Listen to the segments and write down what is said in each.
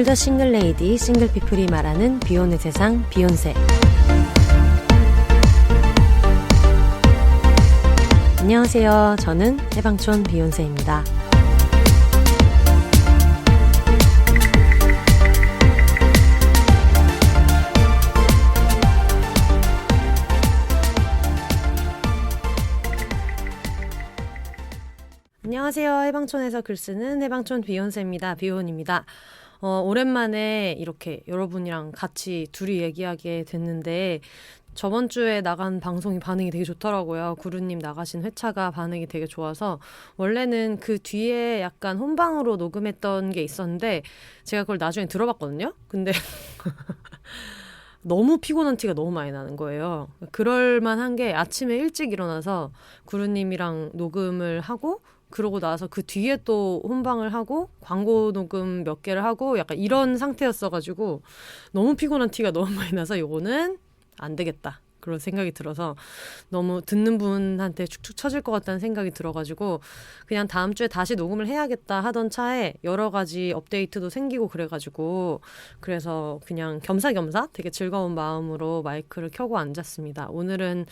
더 싱글 레이디, 싱글 피플이 말하는 비혼의 세상, 비혼세. 안녕하세요. 저는 해방촌 비혼세입니다. 안녕하세요. 해방촌에서 글쓰는 해방촌 비혼세입니다. 비혼입니다. 오랜만에 이렇게 여러분이랑 같이 둘이 얘기하게 됐는데 저번 주에 나간 방송이 반응이 되게 좋더라고요. 구루님 나가신 회차가 반응이 되게 좋아서 원래는 그 뒤에 약간 혼방으로 녹음했던 게 있었는데 제가 그걸 나중에 들어봤거든요. 근데 너무 피곤한 티가 너무 많이 나는 거예요. 그럴만한 게 아침에 일찍 일어나서 구루님이랑 녹음을 하고 그러고 나서 그 뒤에 또 혼방을 하고 광고 녹음 몇 개를 하고 약간 이런 상태였어가지고 너무 피곤한 티가 너무 많이 나서 이거는 안 되겠다 그런 생각이 들어서 너무 듣는 분한테 축축 처질 것 같다는 생각이 들어가지고 그냥 다음 주에 다시 녹음을 해야겠다 하던 차에 여러 가지 업데이트도 생기고 그래가지고 그래서 그냥 겸사겸사 되게 즐거운 마음으로 마이크를 켜고 앉았습니다. 오늘은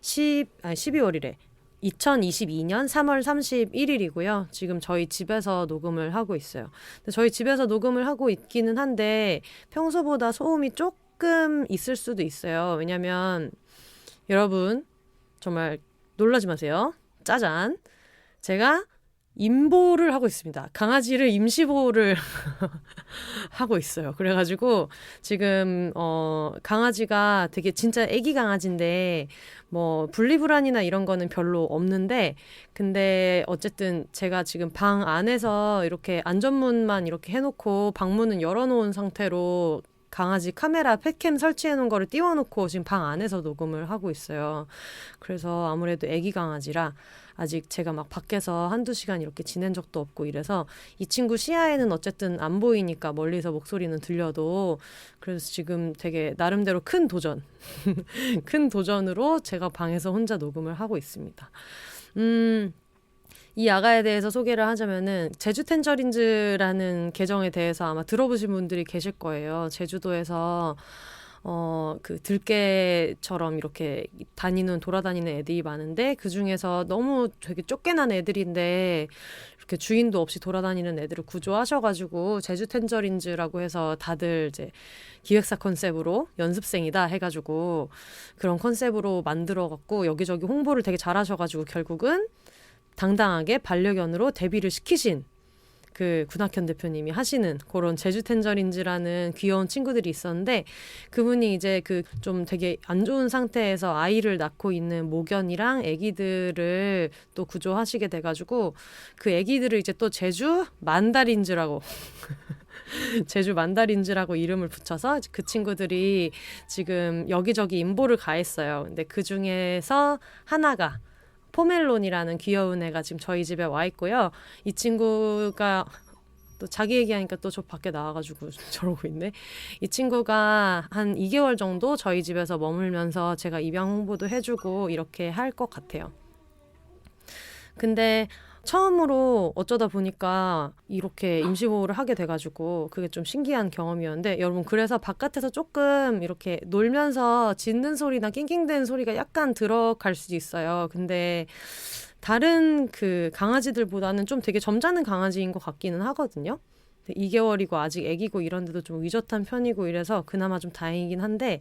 12월이래. 2022년 3월 31일이고요. 지금 저희 집에서 녹음을 하고 있어요. 근데 저희 집에서 녹음을 하고 있기는 한데 평소보다 소음이 조금 있을 수도 있어요. 왜냐면 여러분 정말 놀라지 마세요. 짜잔. 제가 임보를 하고 있습니다. 강아지를 임시보호를 하고 있어요. 그래가지고 지금 강아지가 되게 진짜 애기 강아지인데 뭐 분리불안이나 이런 거는 별로 없는데 근데 어쨌든 제가 지금 방 안에서 이렇게 안전문만 이렇게 해놓고 방문은 열어놓은 상태로 강아지 카메라 펫캠 설치해놓은 거를 띄워놓고 지금 방 안에서 녹음을 하고 있어요. 그래서 아무래도 애기 강아지라 아직 제가 막 밖에서 한두 시간 이렇게 지낸 적도 없고 이래서 이 친구 시야에는 어쨌든 안 보이니까 멀리서 목소리는 들려도 그래서 지금 되게 나름대로 큰 도전 큰 도전으로 제가 방에서 혼자 녹음을 하고 있습니다. 이 야가에 대해서 소개를 하자면은 제주 텐저린즈라는 계정에 대해서 아마 들어보신 분들이 계실 거예요. 제주도에서 그 들개처럼 이렇게 돌아다니는 애들이 많은데 그 중에서 너무 되게 쫓겨난 애들인데 이렇게 주인도 없이 돌아다니는 애들을 구조하셔가지고 제주 텐저린즈라고 해서 다들 이제 기획사 컨셉으로 연습생이다 해가지고 그런 컨셉으로 만들어갖고 여기저기 홍보를 되게 잘하셔가지고 결국은 당당하게 반려견으로 데뷔를 시키신 그 군학현 대표님이 하시는 그런 제주 텐저린즈라는 귀여운 친구들이 있었는데 그분이 이제 그 좀 되게 안 좋은 상태에서 아이를 낳고 있는 모견이랑 아기들을 또 구조하시게 돼가지고 그 아기들을 이제 또 제주 만다린즈라고 제주 만다린즈라고 이름을 붙여서 그 친구들이 지금 여기저기 임보를 가했어요. 근데 그 중에서 하나가 포멜론이라는 귀여운 애가 지금 저희 집에 와 있고요. 이 친구가 또 자기 얘기하니까 또 저 밖에 나와가지고 저러고 있네. 이 친구가 한 2개월 정도 저희 집에서 머물면서 제가 입양 홍보도 해주고 이렇게 할 것 같아요. 근데 처음으로 어쩌다 보니까 이렇게 임시보호를 하게 돼가지고 그게 좀 신기한 경험이었는데 여러분 그래서 바깥에서 조금 이렇게 놀면서 짖는 소리나 낑낑대는 소리가 약간 들어갈 수도 있어요. 근데 다른 그 강아지들보다는 좀 되게 점잖은 강아지인 것 같기는 하거든요. 2개월이고 아직 애기고 이런데도 좀 위젓한 편이고 이래서 그나마 좀 다행이긴 한데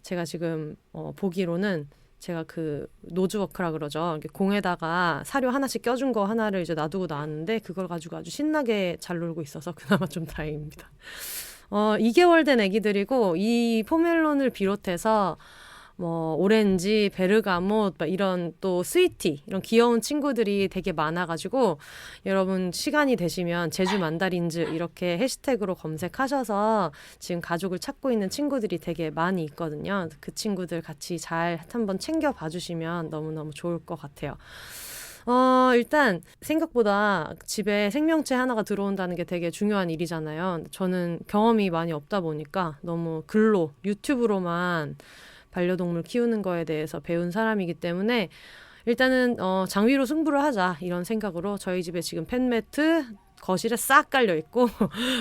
제가 지금 보기로는 제가 그 노즈워크라 그러죠. 이렇게 공에다가 사료 하나씩 껴준 거 하나를 이제 놔두고 나왔는데 그걸 가지고 아주 신나게 잘 놀고 있어서 그나마 좀 다행입니다. 2개월 된 애기들이고 이 포멜론을 비롯해서 뭐 오렌지, 베르가못 이런 또 스위티 이런 귀여운 친구들이 되게 많아가지고 여러분 시간이 되시면 제주 만다린즈 이렇게 해시태그로 검색하셔서 지금 가족을 찾고 있는 친구들이 되게 많이 있거든요. 그 친구들 같이 잘 한번 챙겨봐 주시면 너무너무 좋을 것 같아요. 일단 생각보다 집에 생명체 하나가 들어온다는 게 되게 중요한 일이잖아요. 저는 경험이 많이 없다 보니까 너무 글로 유튜브로만 반려동물 키우는 거에 대해서 배운 사람이기 때문에 일단은 장비로 승부를 하자 이런 생각으로 저희 집에 지금 펫매트 거실에 싹 깔려 있고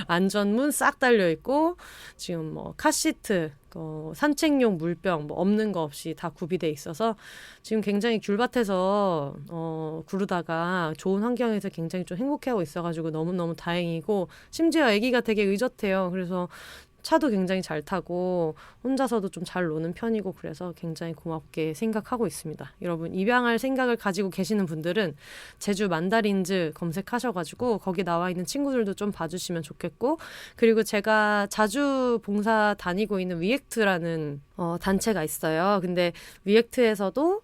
안전문 싹 달려 있고 지금 뭐 카시트, 산책용 물병 뭐 없는 거 없이 다 구비돼 있어서 지금 굉장히 귤밭에서 구르다가 좋은 환경에서 굉장히 좀 행복해하고 있어가지고 너무너무 다행이고, 심지어 아기가 되게 의젓해요. 그래서 차도 굉장히 잘 타고 혼자서도 좀 잘 노는 편이고, 그래서 굉장히 고맙게 생각하고 있습니다. 여러분, 입양할 생각을 가지고 계시는 분들은 제주 만다린즈 검색하셔가지고 거기 나와 있는 친구들도 좀 봐주시면 좋겠고, 그리고 제가 자주 봉사 다니고 있는 위액트라는 단체가 있어요. 근데 위액트에서도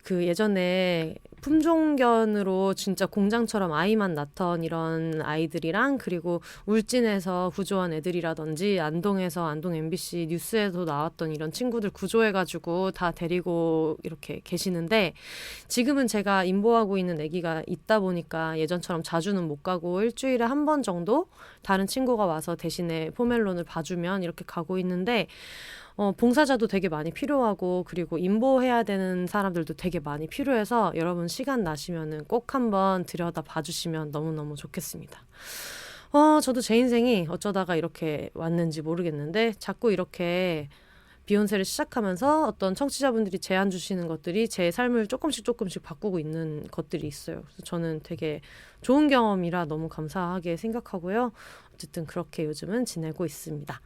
그 예전에 품종견으로 진짜 공장처럼 아이만 낳던 이런 아이들이랑, 그리고 울진에서 구조한 애들이라든지 안동에서 안동 MBC 뉴스에도 나왔던 이런 친구들 구조해가지고 다 데리고 이렇게 계시는데, 지금은 제가 임보하고 있는 아기가 있다 보니까 예전처럼 자주는 못 가고 일주일에 한 번 정도 다른 친구가 와서 대신에 포멜론을 봐주면 이렇게 가고 있는데, 봉사자도 되게 많이 필요하고, 그리고 임보해야 되는 사람들도 되게 많이 필요해서 여러분 시간 나시면은 꼭 한번 들여다 봐주시면 너무너무 좋겠습니다. 저도 제 인생이 어쩌다가 이렇게 왔는지 모르겠는데, 자꾸 이렇게 비욘세를 시작하면서 어떤 청취자분들이 제안 주시는 것들이 제 삶을 조금씩 바꾸고 있는 것들이 있어요. 그래서 저는 되게 좋은 경험이라 너무 감사하게 생각하고요. 어쨌든 그렇게 요즘은 지내고 있습니다.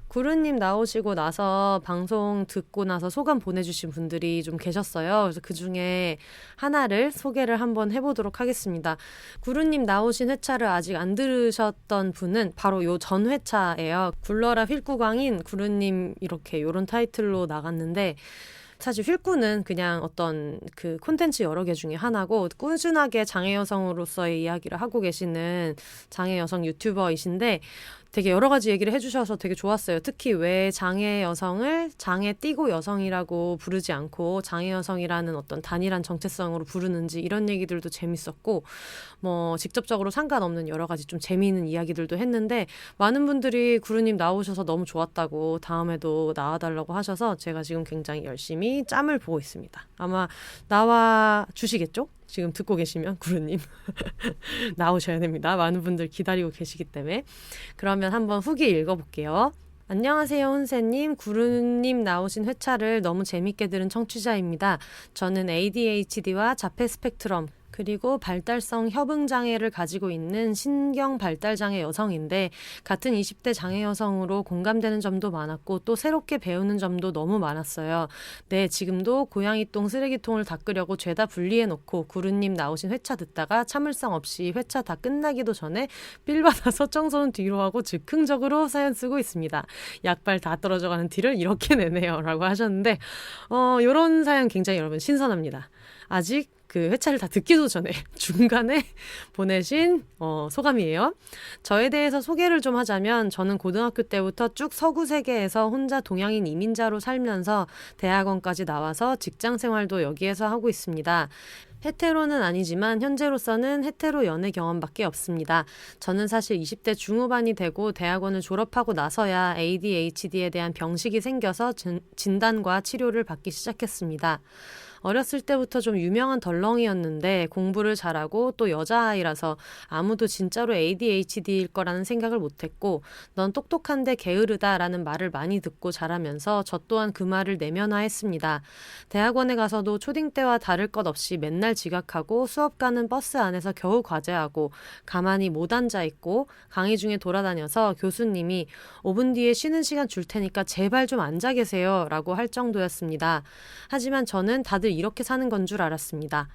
구루님 나오시고 나서 방송 듣고 나서 소감 보내주신 분들이 좀 계셨어요. 그래서 그중에 하나를 소개를 한번 해보도록 하겠습니다. 구루님 나오신 회차를 아직 안 들으셨던 분은 바로 요 전 회차예요. 굴러라 휠구광인 구루님 이렇게 요런 타이틀로 나갔는데, 사실 휠구는 그냥 어떤 그 콘텐츠 여러 개 중에 하나고, 꾸준하게 장애 여성으로서의 이야기를 하고 계시는 장애 여성 유튜버이신데, 되게 여러 가지 얘기를 해주셔서 되게 좋았어요. 특히 왜 장애 여성을 장애 띠고 여성이라고 부르지 않고 장애 여성이라는 어떤 단일한 정체성으로 부르는지, 이런 얘기들도 재밌었고, 뭐 직접적으로 상관없는 여러 가지 좀 재미있는 이야기들도 했는데, 많은 분들이 구루님 나오셔서 너무 좋았다고 다음에도 나와달라고 하셔서 제가 지금 굉장히 열심히 짬을 보고 있습니다. 아마 나와 주시겠죠? 지금 듣고 계시면 구루님 나오셔야 됩니다. 많은 분들 기다리고 계시기 때문에. 그러면 한번 후기 읽어볼게요. 안녕하세요, 훈세님. 구루님 나오신 회차를 너무 재밌게 들은 청취자입니다. 저는 ADHD와 자폐 스펙트럼, 그리고 발달성 협응장애를 가지고 있는 신경 발달장애 여성인데, 같은 20대 장애 여성으로 공감되는 점도 많았고 또 새롭게 배우는 점도 너무 많았어요. 네, 지금도 고양이똥 쓰레기통을 닦으려고 죄다 분리해놓고 구루님 나오신 회차 듣다가 참을성 없이 회차 다 끝나기도 전에 삘 받아서 청소는 뒤로 하고 즉흥적으로 사연 쓰고 있습니다. 약발 다 떨어져가는 티를 이렇게 내네요 라고 하셨는데, 이런 사연 굉장히 여러분 신선합니다. 아직 그 회차를 다 듣기도 전에 중간에 보내신 소감이에요. 저에 대해서 소개를 좀 하자면, 저는 고등학교 때부터 쭉 서구 세계에서 혼자 동양인 이민자로 살면서 대학원까지 나와서 직장 생활도 여기에서 하고 있습니다. 헤테로는 아니지만 현재로서는 헤테로 연애 경험밖에 없습니다. 저는 사실 20대 중후반이 되고 대학원을 졸업하고 나서야 ADHD에 대한 병식이 생겨서 진단과 치료를 받기 시작했습니다. 어렸을 때부터 좀 유명한 덜렁이었는데 공부를 잘하고 또 여자아이라서 아무도 진짜로 ADHD일 거라는 생각을 못했고, 넌 똑똑한데 게으르다라는 말을 많이 듣고 자라면서 저 또한 그 말을 내면화했습니다. 대학원에 가서도 초딩 때와 다를 것 없이 맨날 지각하고 수업 가는 버스 안에서 겨우 과제하고 가만히 못 앉아 있고, 강의 중에 돌아다녀서 교수님이 5분 뒤에 쉬는 시간 줄 테니까 제발 좀 앉아 계세요 라고 할 정도였습니다. 하지만 저는 다들 이렇게 사는 건 줄 알았습니다.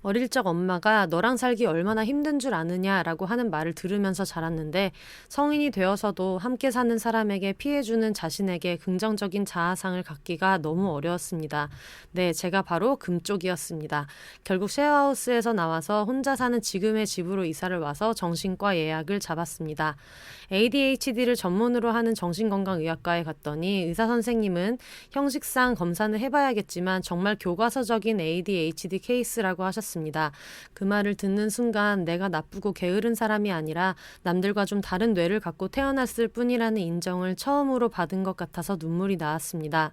어릴 적 엄마가 너랑 살기 얼마나 힘든 줄 아느냐라고 하는 말을 들으면서 자랐는데, 성인이 되어서도 함께 사는 사람에게 피해주는 자신에게 긍정적인 자아상을 갖기가 너무 어려웠습니다. 네, 제가 바로 금쪽이었습니다. 결국 쉐어하우스에서 나와서 혼자 사는 지금의 집으로 이사를 와서 정신과 예약을 잡았습니다. ADHD를 전문으로 하는 정신건강의학과에 갔더니 의사 선생님은 형식상 검사는 해봐야겠지만 정말 교과서적인 ADHD 케이스라고 하셨습니다. 그 말을 듣는 순간 내가 나쁘고 게으른 사람이 아니라 남들과 좀 다른 뇌를 갖고 태어났을 뿐이라는 인정을 처음으로 받은 것 같아서 눈물이 나왔습니다.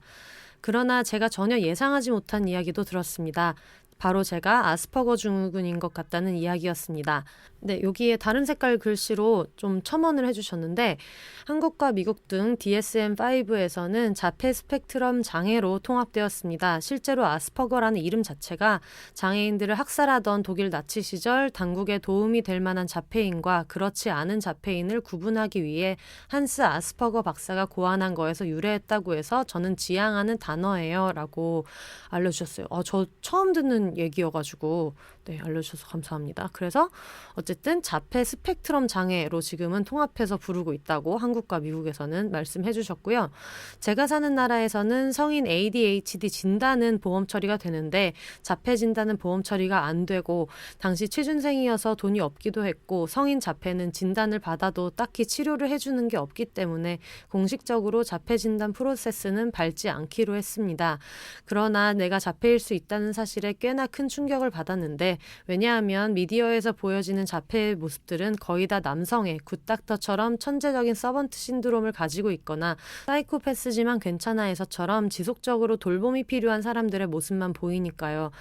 그러나 제가 전혀 예상하지 못한 이야기도 들었습니다. 바로 제가 아스퍼거 증후군인 것 같다는 이야기였습니다. 네, 여기에 다른 색깔 글씨로 좀 첨언을 해주셨는데 한국과 미국 등 DSM-5에서는 자폐 스펙트럼 장애로 통합되었습니다. 실제로 아스퍼거라는 이름 자체가 장애인들을 학살하던 독일 나치 시절 당국에 도움이 될 만한 자폐인과 그렇지 않은 자폐인을 구분하기 위해 한스 아스퍼거 박사가 고안한 거에서 유래했다고 해서 저는 지향하는 단어예요 라고 알려주셨어요. 저 처음 듣는 얘기여가지고 네, 알려주셔서 감사합니다. 그래서 어쨌든 자폐 스펙트럼 장애로 지금은 통합해서 부르고 있다고 한국과 미국에서는 말씀해 주셨고요. 제가 사는 나라에서는 성인 ADHD 진단은 보험 처리가 되는데 자폐 진단은 보험 처리가 안 되고 당시 취준생이어서 돈이 없기도 했고 성인 자폐는 진단을 받아도 딱히 치료를 해주는 게 없기 때문에 공식적으로 자폐 진단 프로세스는 밟지 않기로 했습니다. 그러나 내가 자폐일 수 있다는 사실에 꽤나 큰 충격을 받았는데 왜냐하면 미디어에서 보여지는 자폐의 모습들은 거의 다 남성의 굿닥터처럼 천재적인 서번트 신드롬을 가지고 있거나 사이코패스지만 괜찮아에서처럼 지속적으로 돌봄이 필요한 사람들의 모습만 보이니까요.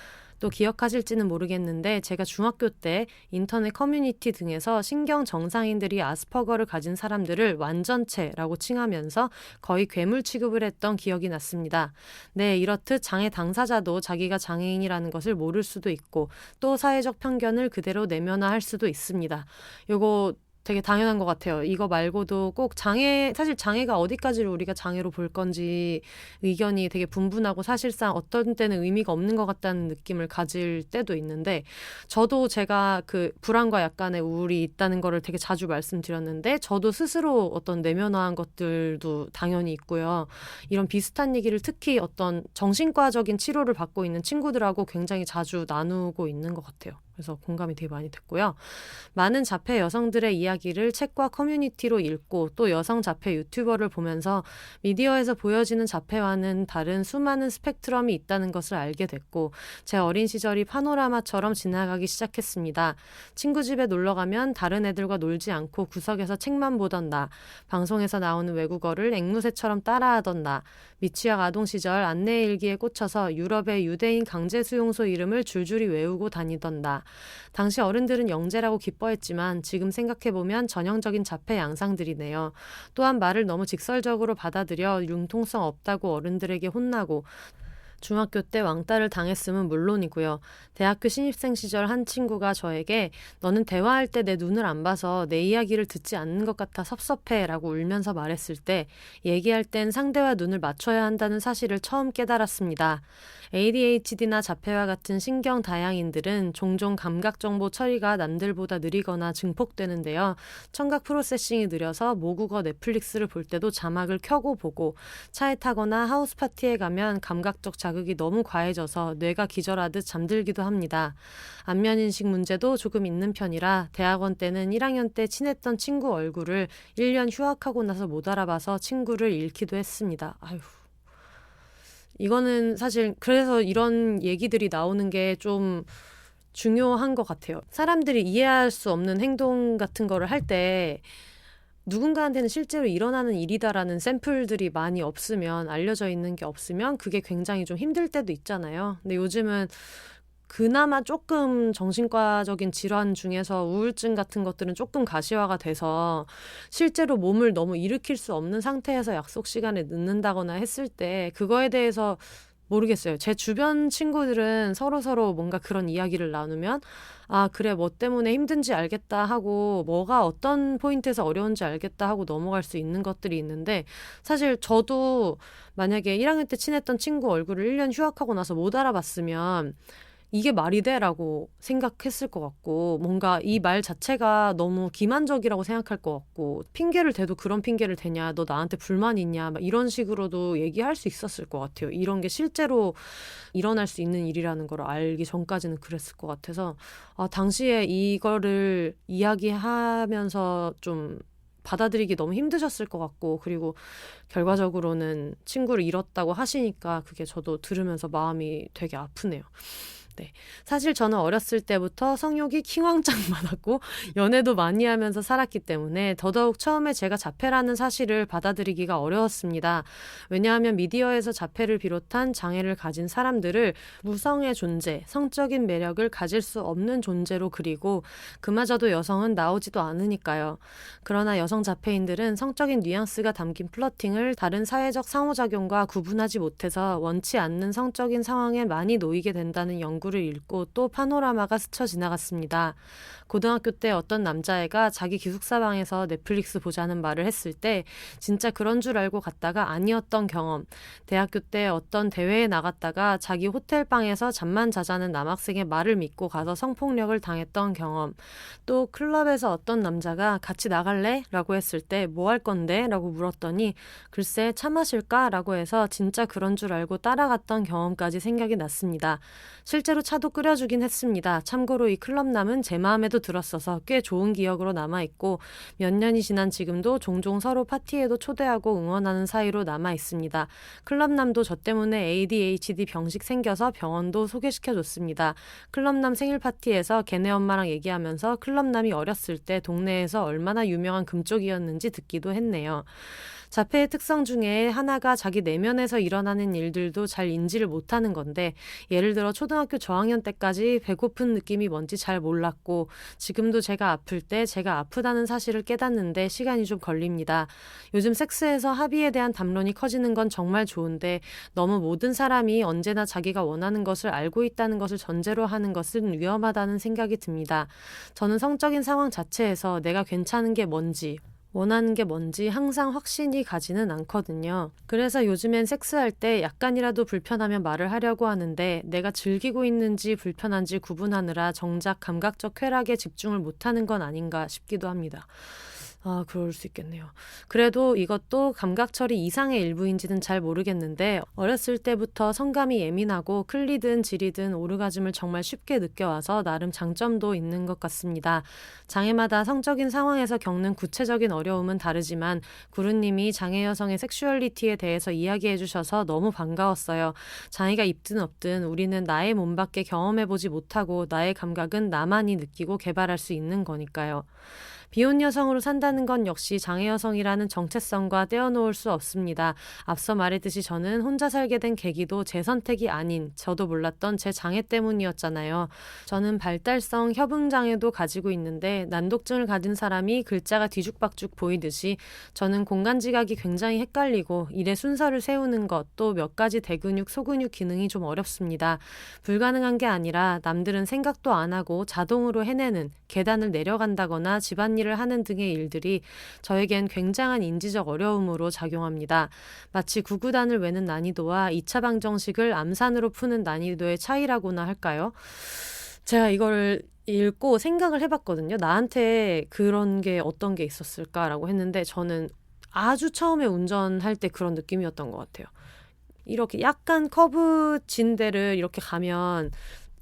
또 기억하실지는 모르겠는데 제가 중학교 때 인터넷 커뮤니티 등에서 신경 정상인들이 아스퍼거를 가진 사람들을 완전체라고 칭하면서 거의 괴물 취급을 했던 기억이 났습니다. 네, 이렇듯 장애 당사자도 자기가 장애인이라는 것을 모를 수도 있고 또 사회적 편견을 그대로 내면화할 수도 있습니다. 요거 되게 당연한 것 같아요. 이거 말고도 꼭 사실 장애가 어디까지를 우리가 장애로 볼 건지 의견이 되게 분분하고 사실상 어떤 때는 의미가 없는 것 같다는 느낌을 가질 때도 있는데 저도 제가 그 불안과 약간의 우울이 있다는 거를 되게 자주 말씀드렸는데 저도 스스로 어떤 내면화한 것들도 당연히 있고요. 이런 비슷한 얘기를 특히 어떤 정신과적인 치료를 받고 있는 친구들하고 굉장히 자주 나누고 있는 것 같아요. 그래서 공감이 되게 많이 됐고요. 많은 자폐 여성들의 이야기를 책과 커뮤니티로 읽고 또 여성 자폐 유튜버를 보면서 미디어에서 보여지는 자폐와는 다른 수많은 스펙트럼이 있다는 것을 알게 됐고 제 어린 시절이 파노라마처럼 지나가기 시작했습니다. 친구 집에 놀러 가면 다른 애들과 놀지 않고 구석에서 책만 보던 나, 방송에서 나오는 외국어를 앵무새처럼 따라하던 나, 미취학 아동 시절 안내 일기에 꽂혀서 유럽의 유대인 강제 수용소 이름을 줄줄이 외우고 다니던 나, 당시 어른들은 영재라고 기뻐했지만 지금 생각해보면 전형적인 자폐 양상들이네요. 또한 말을 너무 직설적으로 받아들여 융통성 없다고 어른들에게 혼나고 중학교 때 왕따를 당했음은 물론이고요. 대학교 신입생 시절 한 친구가 저에게 너는 대화할 때 내 눈을 안 봐서 내 이야기를 듣지 않는 것 같아 섭섭해 라고 울면서 말했을 때 얘기할 땐 상대와 눈을 맞춰야 한다는 사실을 처음 깨달았습니다. ADHD나 자폐와 같은 신경 다양인들은 종종 감각 정보 처리가 남들보다 느리거나 증폭되는데요. 청각 프로세싱이 느려서 모국어 넷플릭스를 볼 때도 자막을 켜고 보고 차에 타거나 하우스 파티에 가면 감각적 자극이 너무 과해져서 뇌가 기절하듯 잠들기도 합니다. 안면인식 문제도 조금 있는 편이라 대학원 때는 1학년 때 친했던 친구 얼굴을 1년 휴학하고 나서 못 알아봐서 친구를 잃기도 했습니다. 아휴. 이거는 사실 그래서 이런 얘기들이 나오는 게 좀 중요한 것 같아요. 사람들이 이해할 수 없는 행동 같은 거를 할 때 누군가한테는 실제로 일어나는 일이다라는 샘플들이 많이 없으면 알려져 있는 게 없으면 그게 굉장히 좀 힘들 때도 있잖아요. 근데 요즘은 그나마 조금 정신과적인 질환 중에서 우울증 같은 것들은 조금 가시화가 돼서 실제로 몸을 너무 일으킬 수 없는 상태에서 약속 시간에 늦는다거나 했을 때 그거에 대해서 모르겠어요. 제 주변 친구들은 서로 뭔가 그런 이야기를 나누면 아, 그래, 뭐 때문에 힘든지 알겠다 하고 뭐가 어떤 포인트에서 어려운지 알겠다 하고 넘어갈 수 있는 것들이 있는데 사실 저도 만약에 1학년 때 친했던 친구 얼굴을 1년 휴학하고 나서 못 알아봤으면 이게 말이 돼? 라고 생각했을 것 같고 뭔가 이 말 자체가 너무 기만적이라고 생각할 것 같고 핑계를 대도 그런 핑계를 대냐 너 나한테 불만 있냐 막 이런 식으로도 얘기할 수 있었을 것 같아요. 이런 게 실제로 일어날 수 있는 일이라는 걸 알기 전까지는 그랬을 것 같아서 당시에 이거를 이야기하면서 좀 받아들이기 너무 힘드셨을 것 같고 그리고 결과적으로는 친구를 잃었다고 하시니까 그게 저도 들으면서 마음이 되게 아프네요. 네. 사실 저는 어렸을 때부터 성욕이 킹왕짱 많았고 연애도 많이 하면서 살았기 때문에 더더욱 처음에 제가 자폐라는 사실을 받아들이기가 어려웠습니다. 왜냐하면 미디어에서 자폐를 비롯한 장애를 가진 사람들을 무성의 존재, 성적인 매력을 가질 수 없는 존재로 그리고 그마저도 여성은 나오지도 않으니까요. 그러나 여성 자폐인들은 성적인 뉘앙스가 담긴 플러팅을 다른 사회적 상호작용과 구분하지 못해서 원치 않는 성적인 상황에 많이 놓이게 된다는 연구를 읽고 또 파노라마가 스쳐 지나갔습니다. 고등학교 때 어떤 남자애가 자기 기숙사 방에서 넷플릭스 보자는 말을 했을 때 진짜 그런 줄 알고 갔다가 아니었던 경험, 대학교 때 어떤 대회에 나갔다가 자기 호텔 방에서 잠만 자자는 남학생의 말을 믿고 가서 성폭력을 당했던 경험, 또 클럽에서 어떤 남자가 같이 나갈래? 라고 했을 때 뭐 할 건데? 라고 물었더니 글쎄 차 마실까? 라고 해서 진짜 그런 줄 알고 따라갔던 경험까지 생각이 났습니다. 실제로 차도 끓여주긴 했습니다. 참고로 이 클럽남은 제 마음에도 들었어서 꽤 좋은 기억으로 남아있고 몇 년이 지난 지금도 종종 서로 파티에도 초대하고 응원하는 사이로 남아있습니다. 클럽남도 저 때문에 ADHD 병식 생겨서 병원도 소개시켜줬습니다. 클럽남 생일 파티에서 걔네 엄마랑 얘기하면서 클럽남이 어렸을 때 동네에서 얼마나 유명한 금쪽이었는지 듣기도 했네요. 자폐의 특성 중에 하나가 자기 내면에서 일어나는 일들도 잘 인지를 못하는 건데 예를 들어 초등학교 저학년 때까지 배고픈 느낌이 뭔지 잘 몰랐고 지금도 제가 아플 때 제가 아프다는 사실을 깨닫는데 시간이 좀 걸립니다. 요즘 섹스에서 합의에 대한 담론이 커지는 건 정말 좋은데 너무 모든 사람이 언제나 자기가 원하는 것을 알고 있다는 것을 전제로 하는 것은 위험하다는 생각이 듭니다. 저는 성적인 상황 자체에서 내가 괜찮은 게 뭔지 원하는 게 뭔지 항상 확신이 가지는 않거든요. 그래서 요즘엔 섹스할 때 약간이라도 불편하면 말을 하려고 하는데 내가 즐기고 있는지 불편한지 구분하느라 정작 감각적 쾌락에 집중을 못하는 건 아닌가 싶기도 합니다. 아, 그럴 수 있겠네요. 그래도 이것도 감각처리 이상의 일부인지는 잘 모르겠는데 어렸을 때부터 성감이 예민하고 클리든 지리든 오르가즘을 정말 쉽게 느껴와서 나름 장점도 있는 것 같습니다. 장애마다 성적인 상황에서 겪는 구체적인 어려움은 다르지만 구루님이 장애 여성의 섹슈얼리티에 대해서 이야기해 주셔서 너무 반가웠어요. 장애가 있든 없든 우리는 나의 몸밖에 경험해보지 못하고 나의 감각은 나만이 느끼고 개발할 수 있는 거니까요. 비혼 여성으로 산다는 건 역시 장애 여성이라는 정체성과 떼어놓을 수 없습니다. 앞서 말했듯이 저는 혼자 살게 된 계기도 제 선택이 아닌 저도 몰랐던 제 장애 때문이었잖아요. 저는 발달성 협응장애도 가지고 있는데 난독증을 가진 사람이 글자가 뒤죽박죽 보이듯이 저는 공간지각이 굉장히 헷갈리고 일의 순서를 세우는 것 또 몇 가지 대근육, 소근육 기능이 좀 어렵습니다. 불가능한 게 아니라 남들은 생각도 안 하고 자동으로 해내는 계단을 내려간다거나 집안일을 하는 등의 일들이 저에겐 굉장한 인지적 어려움으로 작용합니다. 마치 구구단을 외는 난이도와 2차 방정식을 암산으로 푸는 난이도의 차이라고나 할까요? 제가 이거를 읽고 생각을 해봤거든요. 나한테 그런 게 어떤 게 있었을까라고 했는데 저는 아주 처음에 운전할 때 그런 느낌이었던 것 같아요. 이렇게 약간 커브 진 데를 이렇게 가면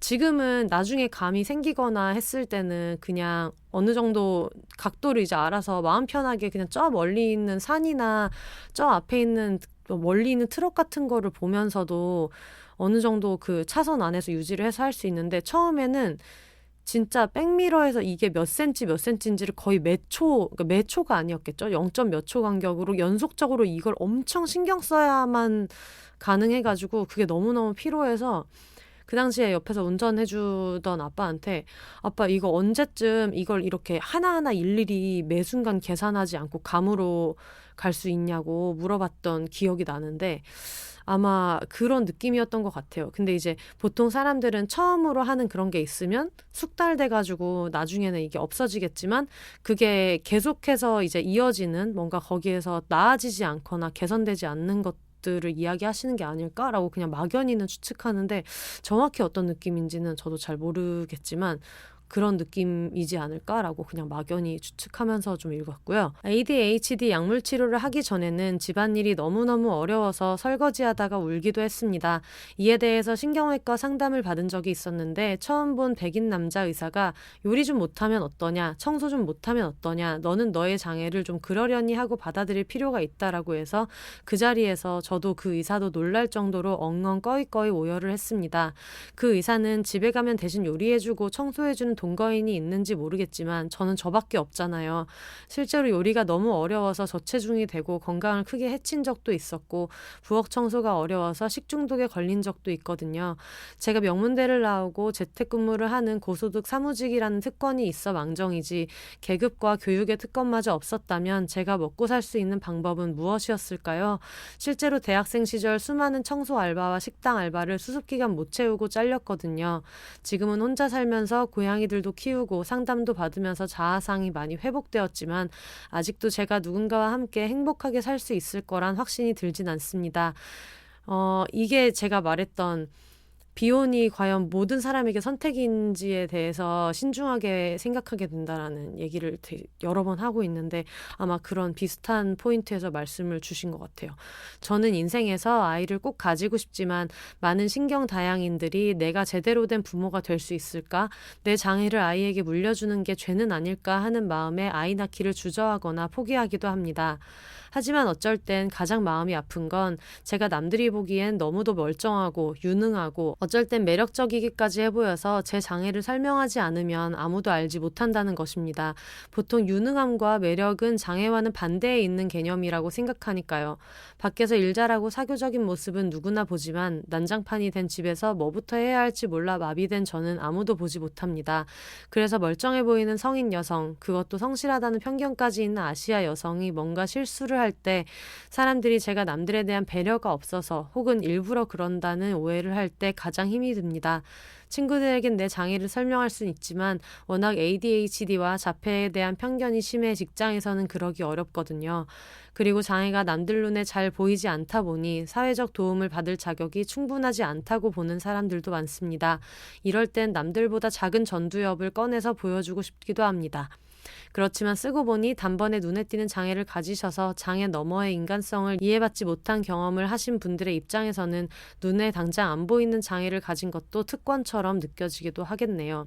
지금은 나중에 감이 생기거나 했을 때는 그냥 어느 정도 각도를 이제 알아서 마음 편하게 그냥 저 멀리 있는 산이나 저 앞에 있는 멀리 있는 트럭 같은 거를 보면서도 어느 정도 그 차선 안에서 유지를 해서 할 수 있는데 처음에는 진짜 백미러에서 이게 몇 센치 몇 센치인지를 거의 몇 초, 그러니까 몇 초가 아니었겠죠. 0. 몇 초 간격으로 연속적으로 이걸 엄청 신경 써야만 가능해가지고 그게 너무너무 피로해서 그 당시에 옆에서 운전해주던 아빠한테 아빠 이거 언제쯤 이걸 이렇게 하나하나 일일이 매 순간 계산하지 않고 감으로 갈 수 있냐고 물어봤던 기억이 나는데 아마 그런 느낌이었던 것 같아요. 근데 이제 보통 사람들은 처음으로 하는 그런 게 있으면 숙달돼가지고 나중에는 이게 없어지겠지만 그게 계속해서 이제 이어지는 뭔가 거기에서 나아지지 않거나 개선되지 않는 것들을 이야기하시는 게 아닐까라고 그냥 막연히는 추측하는데 정확히 어떤 느낌인지는 저도 잘 모르겠지만 그런 느낌이지 않을까라고 그냥 막연히 추측하면서 좀 읽었고요. ADHD 약물 치료를 하기 전에는 집안일이 너무너무 어려워서 설거지하다가 울기도 했습니다. 이에 대해서 신경외과 상담을 받은 적이 있었는데 처음 본 백인 남자 의사가 요리 좀 못하면 어떠냐, 청소 좀 못하면 어떠냐, 너는 너의 장애를 좀 그러려니 하고 받아들일 필요가 있다라고 해서 그 자리에서 저도 그 의사도 놀랄 정도로 엉엉 꺼이꺼이 오열을 했습니다. 그 의사는 집에 가면 대신 요리해주고 청소해주는 동거인이 있는지 모르겠지만 저는 저밖에 없잖아요. 실제로 요리가 너무 어려워서 저체중이 되고 건강을 크게 해친 적도 있었고 부엌 청소가 어려워서 식중독에 걸린 적도 있거든요. 제가 명문대를 나오고 재택근무를 하는 고소득 사무직이라는 특권이 있어 망정이지 계급과 교육의 특권마저 없었다면 제가 먹고 살 수 있는 방법은 무엇이었을까요? 실제로 대학생 시절 수많은 청소 알바와 식당 알바를 수습기간 못 채우고 잘렸거든요. 지금은 혼자 살면서 고양이들도 키우고 상담도 받으면서 자아상이 많이 회복되었지만 아직도 제가 누군가와 함께 행복하게 살 수 있을 거란 확신이 들진 않습니다. 이게 제가 말했던 비혼이 과연 모든 사람에게 선택인지에 대해서 신중하게 생각하게 된다라는 얘기를 여러 번 하고 있는데 아마 그런 비슷한 포인트에서 말씀을 주신 것 같아요. 저는 인생에서 아이를 꼭 가지고 싶지만 많은 신경 다양인들이 내가 제대로 된 부모가 될 수 있을까? 내 장애를 아이에게 물려주는 게 죄는 아닐까 하는 마음에 아이 낳기를 주저하거나 포기하기도 합니다. 하지만 어쩔 땐 가장 마음이 아픈 건 제가 남들이 보기엔 너무도 멀쩡하고 유능하고 어쩔 땐 매력적이기까지 해보여서 제 장애를 설명하지 않으면 아무도 알지 못한다는 것입니다. 보통 유능함과 매력은 장애와는 반대에 있는 개념이라고 생각하니까요. 밖에서 일 잘하고 사교적인 모습은 누구나 보지만 난장판이 된 집에서 뭐부터 해야 할지 몰라 마비된 저는 아무도 보지 못합니다. 그래서 멀쩡해 보이는 성인 여성, 그것도 성실하다는 편견까지 있는 아시아 여성이 뭔가 실수를 할 때 사람들이 제가 남들에 대한 배려가 없어서 혹은 일부러 그런다는 오해를 할 때 가장 힘이 듭니다. 친구들에겐 내 장애를 설명할 수는 있지만 워낙 ADHD와 자폐에 대한 편견이 심해 직장에서는 그러기 어렵거든요. 그리고 장애가 남들 눈에 잘 보이지 않다 보니 사회적 도움을 받을 자격이 충분하지 않다고 보는 사람들도 많습니다. 이럴 땐 남들보다 작은 전두엽을 꺼내서 보여주고 싶기도 합니다. 그렇지만 쓰고 보니 단번에 눈에 띄는 장애를 가지셔서 장애 너머의 인간성을 이해받지 못한 경험을 하신 분들의 입장에서는 눈에 당장 안 보이는 장애를 가진 것도 특권처럼 느껴지기도 하겠네요.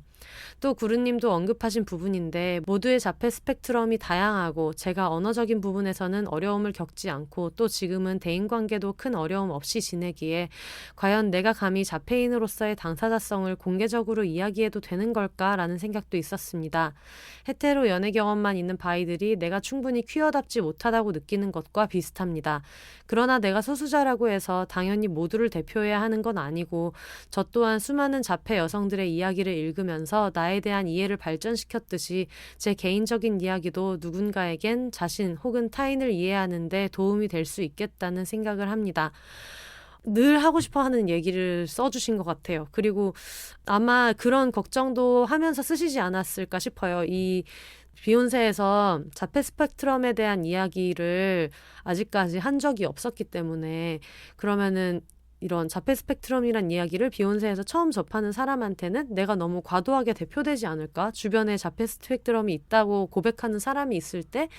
또 구루님도 언급하신 부분인데 모두의 자폐 스펙트럼이 다양하고 제가 언어적인 부분에서는 어려움을 겪지 않고 또 지금은 대인관계도 큰 어려움 없이 지내기에 과연 내가 감히 자폐인으로서의 당사자성을 공개적으로 이야기해도 되는 걸까라는 생각도 있었습니다. 헤테로 연애 경험만 있는 바이들이 내가 충분히 퀴어답지 못하다고 느끼는 것과 비슷합니다. 그러나 내가 소수자라고 해서 당연히 모두를 대표해야 하는 건 아니고 저 또한 수많은 자폐 여성들의 이야기를 읽으면서 나에 대한 이해를 발전시켰듯이 제 개인적인 이야기도 누군가에겐 자신 혹은 타인을 이해하는 데 도움이 될 수 있겠다는 생각을 합니다. 늘 하고 싶어 하는 얘기를 써주신 것 같아요. 그리고 아마 그런 걱정도 하면서 쓰시지 않았을까 싶어요. 이 비욘세에서 자폐 스펙트럼에 대한 이야기를 아직까지 한 적이 없었기 때문에 그러면은 이런 자폐 스펙트럼이란 이야기를 비욘세에서 처음 접하는 사람한테는 내가 너무 과도하게 대표되지 않을까? 주변에 자폐 스펙트럼이 있다고 고백하는 사람이 있을 때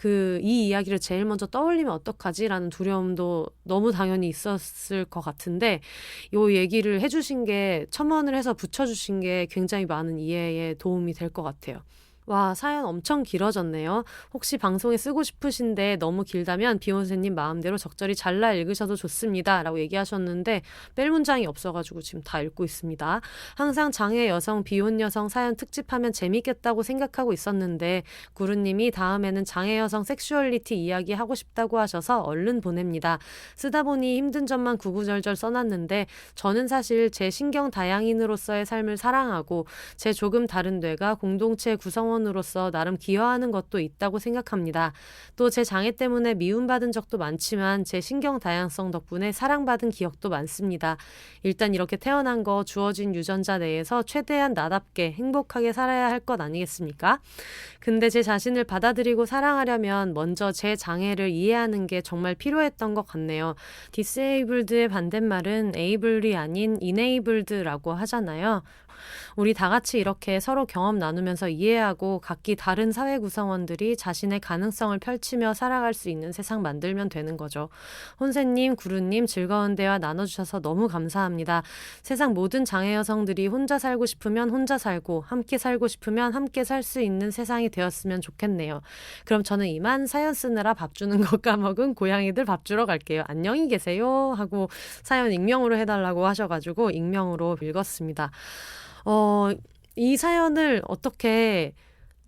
이 이야기를 제일 먼저 떠올리면 어떡하지라는 두려움도 너무 당연히 있었을 것 같은데 이 얘기를 해주신 게 첨언을 해서 붙여주신 게 굉장히 많은 이해에 도움이 될 것 같아요. 와, 사연 엄청 길어졌네요. 혹시 방송에 쓰고 싶으신데 너무 길다면 비욘세님 마음대로 적절히 잘라 읽으셔도 좋습니다. 라고 얘기하셨는데 뺄 문장이 없어가지고 지금 다 읽고 있습니다. 항상 장애 여성, 비혼 여성 사연 특집하면 재밌겠다고 생각하고 있었는데 구루님이 다음에는 장애 여성 섹슈얼리티 이야기 하고 싶다고 하셔서 얼른 보냅니다. 쓰다 보니 힘든 점만 구구절절 써놨는데 저는 사실 제 신경 다양인으로서의 삶을 사랑하고 제 조금 다른 뇌가 공동체 구성원 으로서 나름 기여하는 것도 있다고 생각합니다. 또 제 장애 때문에 미움받은 적도 많지만 제 신경 다양성 덕분에 사랑받은 기억도 많습니다. 일단 이렇게 태어난 거 주어진 유전자 내에서 최대한 나답게 행복하게 살아야 할 것 아니겠습니까? 근데 제 자신을 받아들이고 사랑하려면 먼저 제 장애를 이해하는 게 정말 필요했던 것 같네요. disabled의 반대말은 able이 아닌 enabled라고 하잖아요. 우리 다 같이 이렇게 서로 경험 나누면서 이해하고 각기 다른 사회 구성원들이 자신의 가능성을 펼치며 살아갈 수 있는 세상 만들면 되는 거죠. 혼세님, 구루님 즐거운 대화 나눠주셔서 너무 감사합니다. 세상 모든 장애 여성들이 혼자 살고 싶으면 혼자 살고 함께 살고 싶으면 함께 살 수 있는 세상이 되었으면 좋겠네요. 그럼 저는 이만 사연 쓰느라 밥 주는 거 까먹은 고양이들 밥 주러 갈게요. 안녕히 계세요 하고 사연 익명으로 해달라고 하셔가지고 익명으로 읽었습니다. 이 사연을 어떻게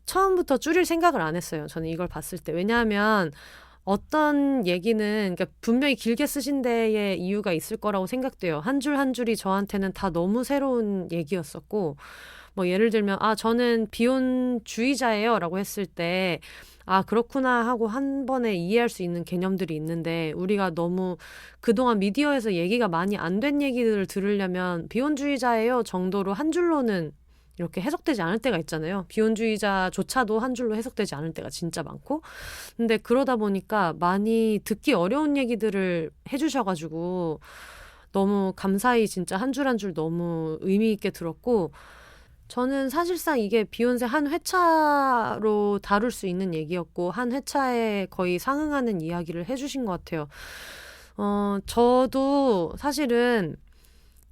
처음부터 줄일 생각을 안 했어요. 저는 이걸 봤을 때. 왜냐하면 어떤 얘기는 그러니까 분명히 길게 쓰신 데에 이유가 있을 거라고 생각돼요. 한 줄 한 줄이 저한테는 다 너무 새로운 얘기였었고 뭐 예를 들면 저는 비혼주의자예요 라고 했을 때 그렇구나 하고 한 번에 이해할 수 있는 개념들이 있는데 우리가 너무 그동안 미디어에서 얘기가 많이 안 된 얘기들을 들으려면 비혼주의자예요 정도로 한 줄로는 이렇게 해석되지 않을 때가 있잖아요. 비혼주의자조차도 한 줄로 해석되지 않을 때가 진짜 많고 근데 그러다 보니까 많이 듣기 어려운 얘기들을 해주셔가지고 너무 감사히 진짜 한 줄 한 줄 너무 의미 있게 들었고 저는 사실상 이게 비욘세 한 회차로 다룰 수 있는 얘기였고 한 회차에 거의 상응하는 이야기를 해주신 것 같아요. 저도 사실은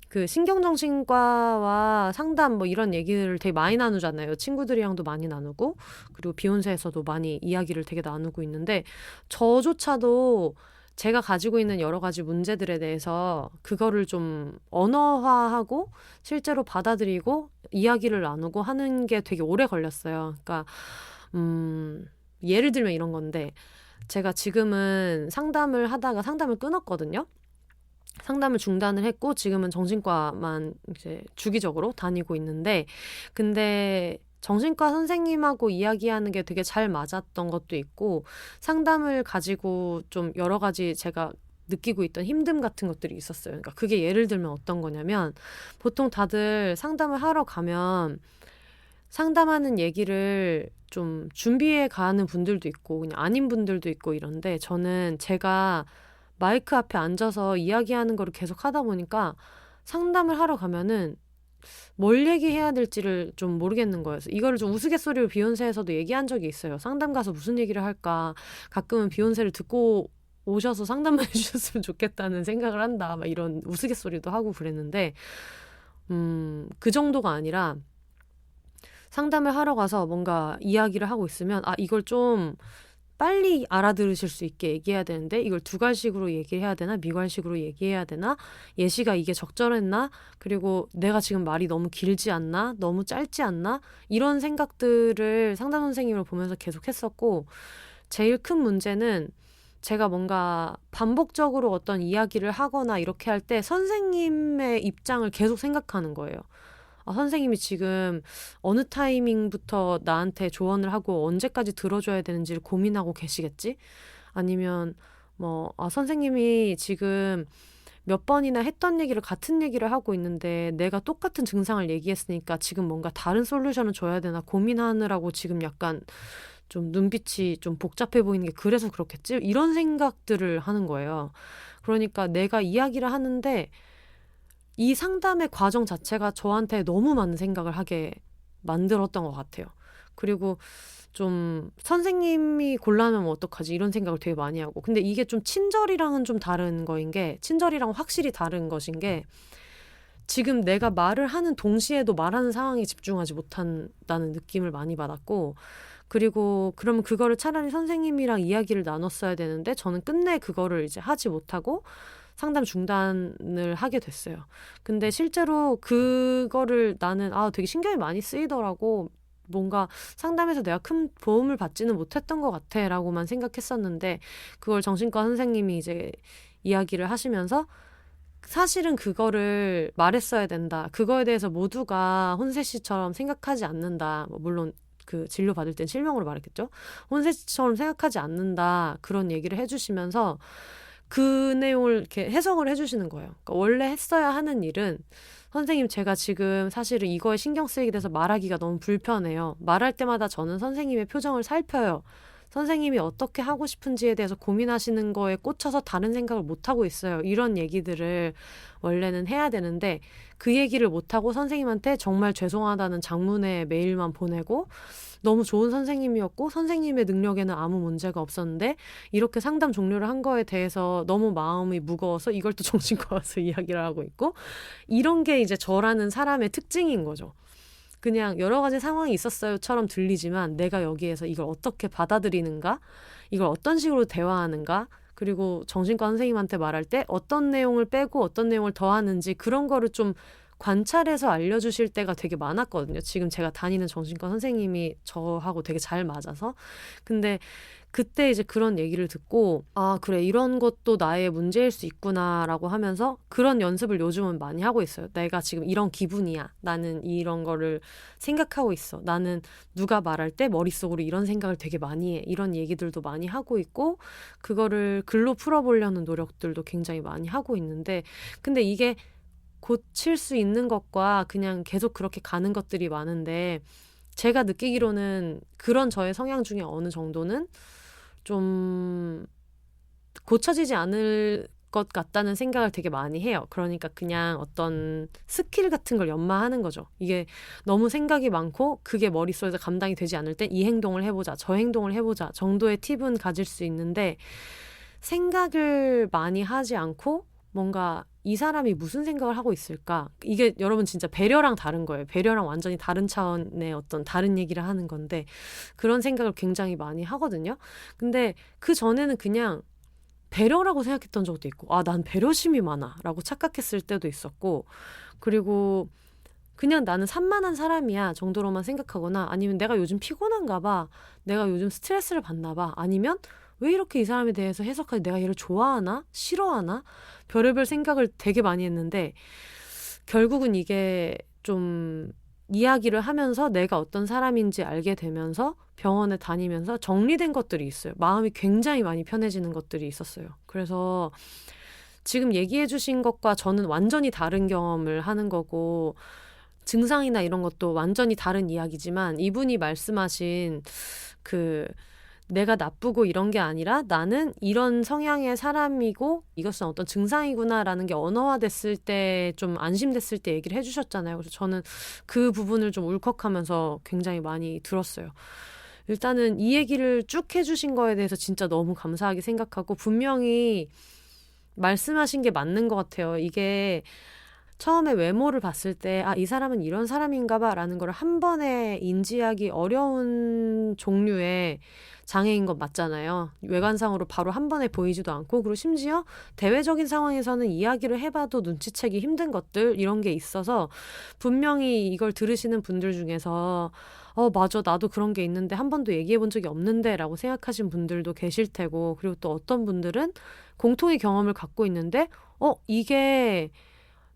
그 신경정신과와 상담 뭐 이런 얘기를 되게 많이 나누잖아요. 친구들이랑도 많이 나누고 그리고 비욘세에서도 많이 이야기를 되게 나누고 있는데 저조차도 제가 가지고 있는 여러 가지 문제들에 대해서 그거를 좀 언어화하고 실제로 받아들이고 이야기를 나누고 하는 게 되게 오래 걸렸어요. 그러니까 예를 들면 이런 건데 제가 지금은 상담을 하다가 상담을 끊었거든요. 상담을 중단을 했고 지금은 정신과만 이제 주기적으로 다니고 있는데 근데 정신과 선생님하고 이야기하는 게 되게 잘 맞았던 것도 있고 상담을 가지고 좀 여러 가지 제가 느끼고 있던 힘듦 같은 것들이 있었어요. 그러니까 그게 예를 들면 어떤 거냐면 보통 다들 상담을 하러 가면 상담하는 얘기를 좀 준비해 가는 분들도 있고 그냥 아닌 분들도 있고 이런데 저는 제가 마이크 앞에 앉아서 이야기하는 거를 계속 하다 보니까 상담을 하러 가면은 뭘 얘기해야 될지를 좀 모르겠는 거예요. 이거를 좀 우스갯소리로 비욘세에서도 얘기한 적이 있어요. 상담 가서 무슨 얘기를 할까. 가끔은 비욘세를 듣고 오셔서 상담만 해주셨으면 좋겠다는 생각을 한다. 막 이런 우스갯소리도 하고 그랬는데 그 정도가 아니라 상담을 하러 가서 뭔가 이야기를 하고 있으면 이걸 좀 빨리 알아들으실 수 있게 얘기해야 되는데 이걸 두괄식으로 얘기해야 되나 미괄식으로 얘기해야 되나 예시가 이게 적절했나 그리고 내가 지금 말이 너무 길지 않나 너무 짧지 않나 이런 생각들을 상담 선생님을 보면서 계속 했었고 제일 큰 문제는 제가 뭔가 반복적으로 어떤 이야기를 하거나 이렇게 할 때 선생님의 입장을 계속 생각하는 거예요. 선생님이 지금 어느 타이밍부터 나한테 조언을 하고 언제까지 들어줘야 되는지를 고민하고 계시겠지? 아니면 선생님이 지금 몇 번이나 했던 얘기를 같은 얘기를 하고 있는데 내가 똑같은 증상을 얘기했으니까 지금 뭔가 다른 솔루션을 줘야 되나 고민하느라고 지금 약간 좀 눈빛이 좀 복잡해 보이는 게 그래서 그렇겠지? 이런 생각들을 하는 거예요. 그러니까 내가 이야기를 하는데 이 상담의 과정 자체가 저한테 너무 많은 생각을 하게 만들었던 것 같아요. 그리고 좀 선생님이 곤란하면 어떡하지 이런 생각을 되게 많이 하고 근데 이게 좀 친절이랑은 좀 다른 거인 게 친절이랑 확실히 다른 것인 게 지금 내가 말을 하는 동시에도 말하는 상황에 집중하지 못한다는 느낌을 많이 받았고 그리고 그러면 그거를 차라리 선생님이랑 이야기를 나눴어야 되는데 저는 끝내 그거를 이제 하지 못하고 상담 중단을 하게 됐어요. 근데 실제로 그거를 나는 되게 신경이 많이 쓰이더라고. 뭔가 상담에서 내가 큰 도움을 받지는 못했던 것 같아 라고만 생각했었는데 그걸 정신과 선생님이 이제 이야기를 하시면서 사실은 그거를 말했어야 된다. 그거에 대해서 모두가 혼세 씨처럼 생각하지 않는다. 물론 그 진료 받을 땐 실명으로 말했겠죠. 혼세 씨처럼 생각하지 않는다. 그런 얘기를 해주시면서 그 내용을 이렇게 해석을 해주시는 거예요. 그러니까 원래 했어야 하는 일은 선생님 제가 지금 사실은 이거에 신경 쓰이게 돼서 말하기가 너무 불편해요. 말할 때마다 저는 선생님의 표정을 살펴요. 선생님이 어떻게 하고 싶은지에 대해서 고민하시는 거에 꽂혀서 다른 생각을 못하고 있어요. 이런 얘기들을 원래는 해야 되는데 그 얘기를 못하고 선생님한테 정말 죄송하다는 장문의 메일만 보내고 너무 좋은 선생님이었고 선생님의 능력에는 아무 문제가 없었는데 이렇게 상담 종료를 한 거에 대해서 너무 마음이 무거워서 이걸 또 정신과 와서 이야기를 하고 있고 이런 게 이제 저라는 사람의 특징인 거죠. 그냥 여러 가지 상황이 있었어요처럼 들리지만 내가 여기에서 이걸 어떻게 받아들이는가, 이걸 어떤 식으로 대화하는가, 그리고 정신과 선생님한테 말할 때 어떤 내용을 빼고 어떤 내용을 더하는지 그런 거를 좀 관찰해서 알려주실 때가 되게 많았거든요. 지금 제가 다니는 정신과 선생님이 저하고 되게 잘 맞아서. 근데 그때 이제 그런 얘기를 듣고 아 그래 이런 것도 나의 문제일 수 있구나라고 하면서 그런 연습을 요즘은 많이 하고 있어요. 내가 지금 이런 기분이야. 나는 이런 거를 생각하고 있어. 나는 누가 말할 때 머릿속으로 이런 생각을 되게 많이 해. 이런 얘기들도 많이 하고 있고 그거를 글로 풀어보려는 노력들도 굉장히 많이 하고 있는데 근데 이게 고칠 수 있는 것과 그냥 계속 그렇게 가는 것들이 많은데 제가 느끼기로는 그런 저의 성향 중에 어느 정도는 좀 고쳐지지 않을 것 같다는 생각을 되게 많이 해요. 그러니까 그냥 어떤 스킬 같은 걸 연마하는 거죠. 이게 너무 생각이 많고 그게 머릿속에서 감당이 되지 않을 땐 이 행동을 해보자, 저 행동을 해보자 정도의 팁은 가질 수 있는데 생각을 많이 하지 않고 뭔가 이 사람이 무슨 생각을 하고 있을까? 이게 여러분 진짜 배려랑 다른 거예요. 배려랑 완전히 다른 차원의 어떤 다른 얘기를 하는 건데 그런 생각을 굉장히 많이 하거든요. 근데 그 전에는 그냥 배려라고 생각했던 적도 있고 아, 난 배려심이 많아 라고 착각했을 때도 있었고 그리고 그냥 나는 산만한 사람이야 정도로만 생각하거나 아니면 내가 요즘 피곤한가 봐. 내가 요즘 스트레스를 받나 봐. 아니면 왜 이렇게 이 사람에 대해서 해석하지? 내가 얘를 좋아하나? 싫어하나? 별의별 생각을 되게 많이 했는데 결국은 이게 좀 이야기를 하면서 내가 어떤 사람인지 알게 되면서 병원에 다니면서 정리된 것들이 있어요. 마음이 굉장히 많이 편해지는 것들이 있었어요. 그래서 지금 얘기해 주신 것과 저는 완전히 다른 경험을 하는 거고 증상이나 이런 것도 완전히 다른 이야기지만 이분이 말씀하신 그 내가 나쁘고 이런 게 아니라 나는 이런 성향의 사람이고 이것은 어떤 증상이구나라는 게 언어화됐을 때 좀 안심됐을 때 얘기를 해주셨잖아요. 그래서 저는 그 부분을 좀 울컥하면서 굉장히 많이 들었어요. 일단은 이 얘기를 쭉 해주신 거에 대해서 진짜 너무 감사하게 생각하고 분명히 말씀하신 게 맞는 것 같아요. 이게 처음에 외모를 봤을 때 아, 이 사람은 이런 사람인가 봐라는 걸 한 번에 인지하기 어려운 종류의 장애인 건 맞잖아요. 외관상으로 바로 한 번에 보이지도 않고 그리고 심지어 대외적인 상황에서는 이야기를 해봐도 눈치채기 힘든 것들 이런 게 있어서 분명히 이걸 들으시는 분들 중에서 맞아 나도 그런 게 있는데 한 번도 얘기해 본 적이 없는데 라고 생각하신 분들도 계실 테고 그리고 또 어떤 분들은 공통의 경험을 갖고 있는데 이게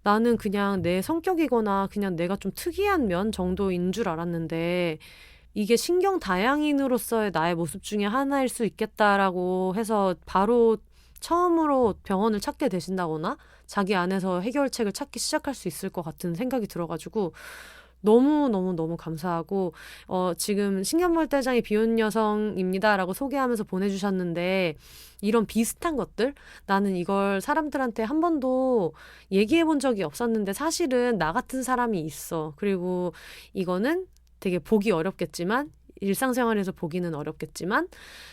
나는 그냥 내 성격이거나 그냥 내가 좀 특이한 면 정도인 줄 알았는데 이게 신경 다양인으로서의 나의 모습 중에 하나일 수 있겠다라고 해서 바로 처음으로 병원을 찾게 되신다거나 자기 안에서 해결책을 찾기 시작할 수 있을 것 같은 생각이 들어가지고 너무너무너무 감사하고 지금 신경말대장이 비혼 여성입니다라고 소개하면서 보내주셨는데 이런 비슷한 것들 나는 이걸 사람들한테 한 번도 얘기해 본 적이 없었는데 사실은 나 같은 사람이 있어. 그리고 이거는 되게 보기 어렵겠지만 일상생활에서 보기는 어렵겠지만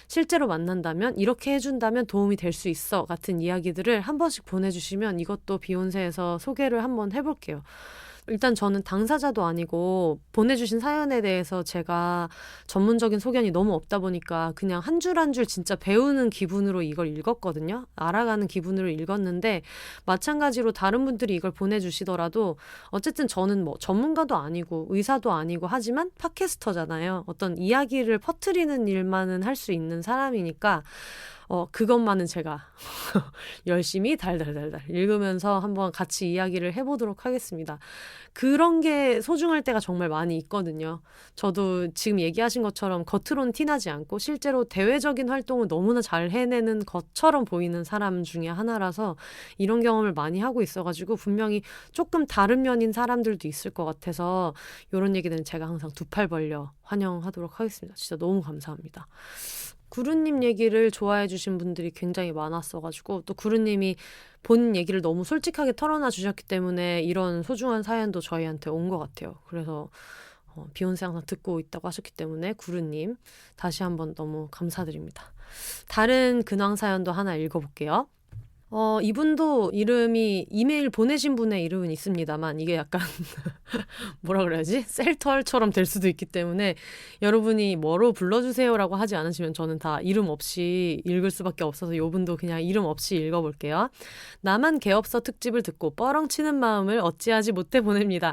실제로 만난다면 이렇게 해준다면 도움이 될 수 있어 같은 이야기들을 한 번씩 보내주시면 이것도 비욘세에서 소개를 한번 해볼게요. 일단 저는 당사자도 아니고 보내주신 사연에 대해서 제가 전문적인 소견이 너무 없다 보니까 그냥 한 줄 한 줄 진짜 배우는 기분으로 이걸 읽었거든요. 알아가는 기분으로 읽었는데 마찬가지로 다른 분들이 이걸 보내주시더라도 어쨌든 저는 뭐 전문가도 아니고 의사도 아니고 하지만 팟캐스터잖아요. 어떤 이야기를 퍼뜨리는 일만은 할 수 있는 사람이니까 그것만은 제가 열심히 달달달달 읽으면서 한번 같이 이야기를 해보도록 하겠습니다. 그런 게 소중할 때가 정말 많이 있거든요. 저도 지금 얘기하신 것처럼 겉으로는 티나지 않고 실제로 대외적인 활동을 너무나 잘 해내는 것처럼 보이는 사람 중에 하나라서 이런 경험을 많이 하고 있어가지고 분명히 조금 다른 면인 사람들도 있을 것 같아서 이런 얘기는 제가 항상 두 팔 벌려 환영하도록 하겠습니다. 진짜 너무 감사합니다. 구루님 얘기를 좋아해 주신 분들이 굉장히 많았어가지고 또 구루님이 본인 얘기를 너무 솔직하게 털어놔 주셨기 때문에 이런 소중한 사연도 저희한테 온 것 같아요. 그래서 비욘세 항상 듣고 있다고 하셨기 때문에 구루님 다시 한번 너무 감사드립니다. 다른 근황 사연도 하나 읽어볼게요. 이분도 이름이 이메일 보내신 분의 이름은 있습니다만 이게 약간 뭐라 그래야지? 셀털처럼 될 수도 있기 때문에 여러분이 뭐로 불러주세요라고 하지 않으시면 저는 다 이름 없이 읽을 수밖에 없어서 이분도 그냥 이름 없이 읽어볼게요. 나만 개업서 특집을 듣고 뻐렁치는 마음을 어찌하지 못해 보냅니다.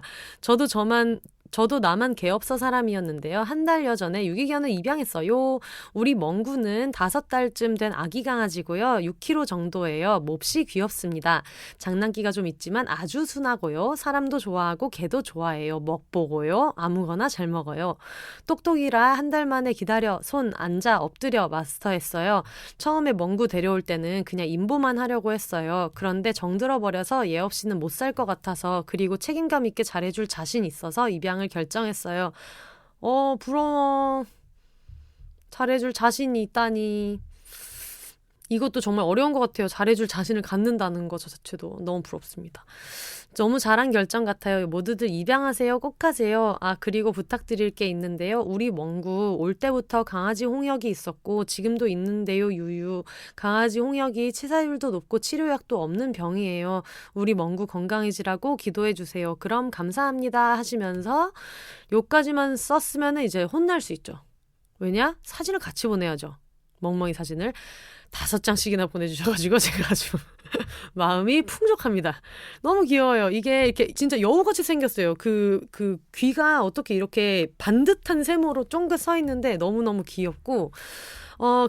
저도 나만 개업서 사람이었는데요. 한 달여 전에 유기견을 입양했어요. 우리 멍구는 5달쯤 된 아기 강아지고요. 6kg 정도예요. 몹시 귀엽습니다. 장난기가 좀 있지만 아주 순하고요. 사람도 좋아하고 개도 좋아해요. 먹보고요. 아무거나 잘 먹어요. 똑똑이라 한 달 만에 기다려 손 앉아 엎드려 마스터했어요. 처음에 멍구 데려올 때는 그냥 인보만 하려고 했어요. 그런데 정들어버려서 얘 없이는 못 살 것 같아서 그리고 책임감 있게 잘해줄 자신 있어서 입양을 결정했어요. 부러워. 잘해줄 자신이 있다니. 이것도 정말 어려운 것 같아요. 잘해줄 자신을 갖는다는 것 자체도 너무 부럽습니다. 너무 잘한 결정 같아요. 모두들 입양하세요. 꼭 하세요. 그리고 부탁드릴 게 있는데요. 우리 멍구 올 때부터 강아지 홍역이 있었고 지금도 있는데요. 유유. 강아지 홍역이 치사율도 높고 치료약도 없는 병이에요. 우리 멍구 건강해지라고 기도해 주세요. 그럼 감사합니다 하시면서 요까지만 썼으면 이제 혼날 수 있죠. 왜냐? 사진을 같이 보내야죠. 멍멍이 사진을 5장씩이나 보내주셔가지고 제가 아주 마음이 풍족합니다. 너무 귀여워요. 이게 이렇게 진짜 여우같이 생겼어요. 그 귀가 어떻게 이렇게 반듯한 세모로 쫑긋 서 있는데 너무너무 귀엽고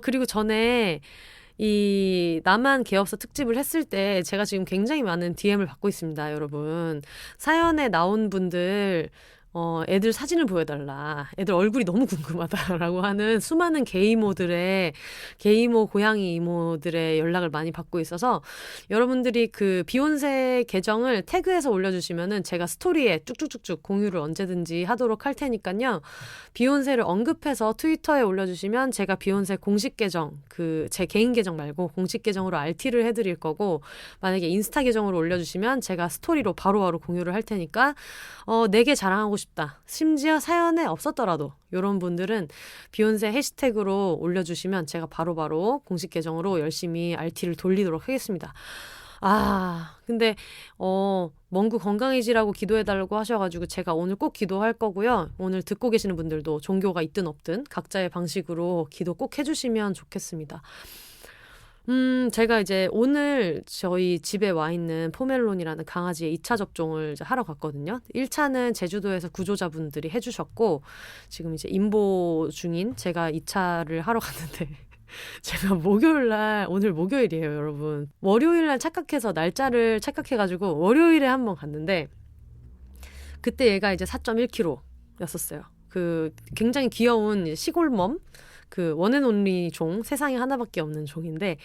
그리고 전에 이 나만 개업서 특집을 했을 때 제가 지금 굉장히 많은 DM을 받고 있습니다. 여러분. 사연에 나온 분들 애들 사진을 보여달라. 애들 얼굴이 너무 궁금하다라고 하는 수많은 게이모 고양이 이모들의 연락을 많이 받고 있어서 여러분들이 그 비욘세 계정을 태그해서 올려주시면은 제가 스토리에 쭉쭉쭉쭉 공유를 언제든지 하도록 할 테니까요. 비욘세를 언급해서 트위터에 올려주시면 제가 비욘세 공식 계정, 제 개인 계정 말고 공식 계정으로 RT를 해드릴 거고 만약에 인스타 계정으로 올려주시면 제가 스토리로 바로바로 공유를 할 테니까 내게 자랑하고 싶다. 심지어 사연에 없었더라도 이런 분들은 비욘세 해시태그로 올려주시면 제가 바로바로 공식 계정으로 열심히 RT를 돌리도록 하겠습니다. 근데 멍구 건강해지라고 기도해달라고 하셔가지고 제가 오늘 꼭 기도할 거고요. 오늘 듣고 계시는 분들도 종교가 있든 없든 각자의 방식으로 기도 꼭 해주시면 좋겠습니다. 제가 이제 오늘 저희 집에 와 있는 포멜론이라는 강아지의 2차 접종을 이제 하러 갔거든요. 1차는 제주도에서 구조자분들이 해주셨고, 지금 이제 임보 중인 제가 2차를 하러 갔는데, 제가 오늘 목요일이에요, 여러분. 월요일날 착각해서 날짜를 착각해가지고 월요일에 한번 갔는데, 그때 얘가 이제 4.1kg였었어요. 굉장히 귀여운 시골멈? 원앤온리 종, 세상에 하나밖에 없는 종인데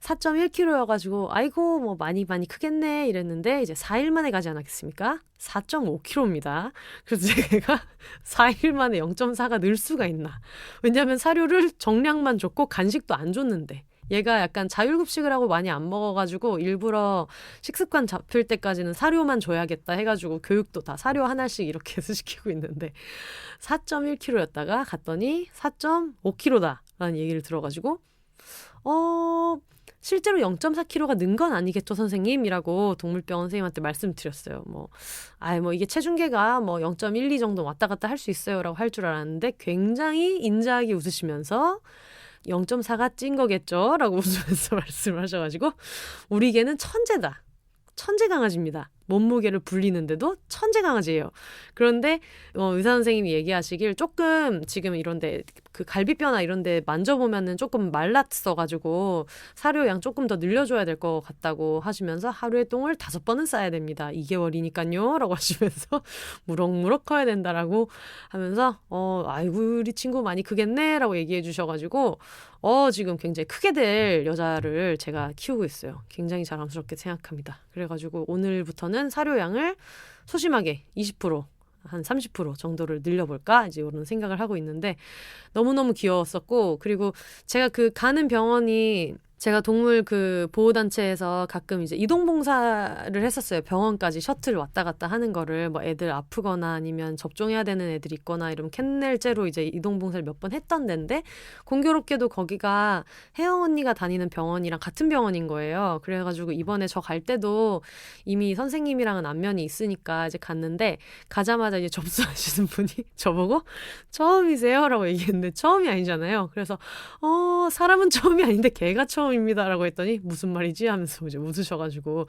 4.1kg여가지고 아이고 뭐 많이 크겠네 이랬는데 이제 4일 만에 가지 않았겠습니까? 4.5kg입니다. 그래서 제가 4일 만에 0.4가 늘 수가 있나. 왜냐하면 사료를 정량만 줬고 간식도 안 줬는데 얘가 약간 자율급식을 하고 많이 안 먹어가지고 일부러 식습관 잡힐 때까지는 사료만 줘야겠다 해가지고 교육도 다 사료 하나씩 이렇게 해서 시키고 있는데 4.1kg였다가 갔더니 4.5kg다라는 얘기를 들어가지고 실제로 0.4kg가 는 건 아니겠죠 선생님이라고 동물병원 선생님한테 말씀드렸어요. 이게 체중계가 0.12 정도 왔다 갔다 할 수 있어요라고 할 줄 알았는데 굉장히 인자하게 웃으시면서 0.4가 찐 거겠죠? 라고 웃으면서 말씀을 하셔가지고 우리 개는 천재다. 천재 강아지입니다. 몸무게를 불리는데도 천재 강아지예요. 그런데 의사 선생님이 얘기하시길 조금 지금 이런데 갈비뼈나 이런데 만져보면은 조금 말랐어가지고 사료양 조금 더 늘려줘야 될 것 같다고 하시면서 하루에 똥을 5번은 싸야 됩니다. 2개월이니까요. 라고 하시면서 무럭무럭 커야 된다라고 하면서 아이고 우리 친구 많이 크겠네 라고 얘기해 주셔가지고 지금 굉장히 크게 될 여자를 제가 키우고 있어요. 굉장히 자랑스럽게 생각합니다. 그래가지고 오늘부터는 사료양을 소심하게 20% 한 30% 정도를 늘려볼까 이제 이런 생각을 하고 있는데 너무너무 귀여웠었고 그리고 제가 그 가는 병원이 제가 동물 그 보호단체에서 가끔 이제 이동봉사를 했었어요. 병원까지 셔틀 왔다 갔다 하는 거를 뭐 애들 아프거나 아니면 접종해야 되는 애들이 있거나 이러면 캔넬제로 이제 이동봉사를 몇 번 했던 데인데 공교롭게도 거기가 혜영 언니가 다니는 병원이랑 같은 병원인 거예요. 그래가지고 이번에 저 갈 때도 이미 선생님이랑은 안면이 있으니까 이제 갔는데 가자마자 이제 접수하시는 분이 저보고 처음이세요? 라고 얘기했는데 처음이 아니잖아요. 그래서 사람은 처음이 아닌데 개가 처음입니다라고 했더니 무슨 말이지 하면서 이제 웃으셔가지고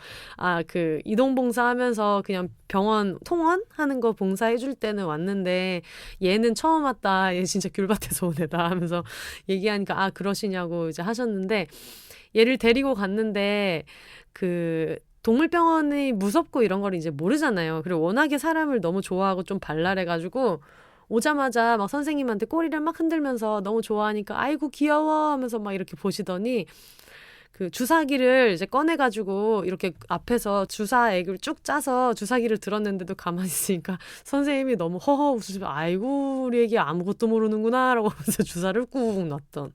그 이동봉사 하면서 그냥 병원 통원하는 거 봉사해줄 때는 왔는데 얘는 처음 왔다. 얘 진짜 귤밭에서 온 애다 하면서 얘기하니까 그러시냐고 이제 하셨는데 얘를 데리고 갔는데 그 동물병원이 무섭고 이런 걸 이제 모르잖아요. 그리고 워낙에 사람을 너무 좋아하고 좀 발랄해가지고 오자마자 막 선생님한테 꼬리를 막 흔들면서 너무 좋아하니까 아이고 귀여워 하면서 막 이렇게 보시더니 그 주사기를 이제 꺼내가지고 이렇게 앞에서 주사액을 쭉 짜서 주사기를 들었는데도 가만히 있으니까 선생님이 너무 허허 웃으시면 아이고 우리 애기 아무것도 모르는구나 라고 하면서 주사를 꾹 놨던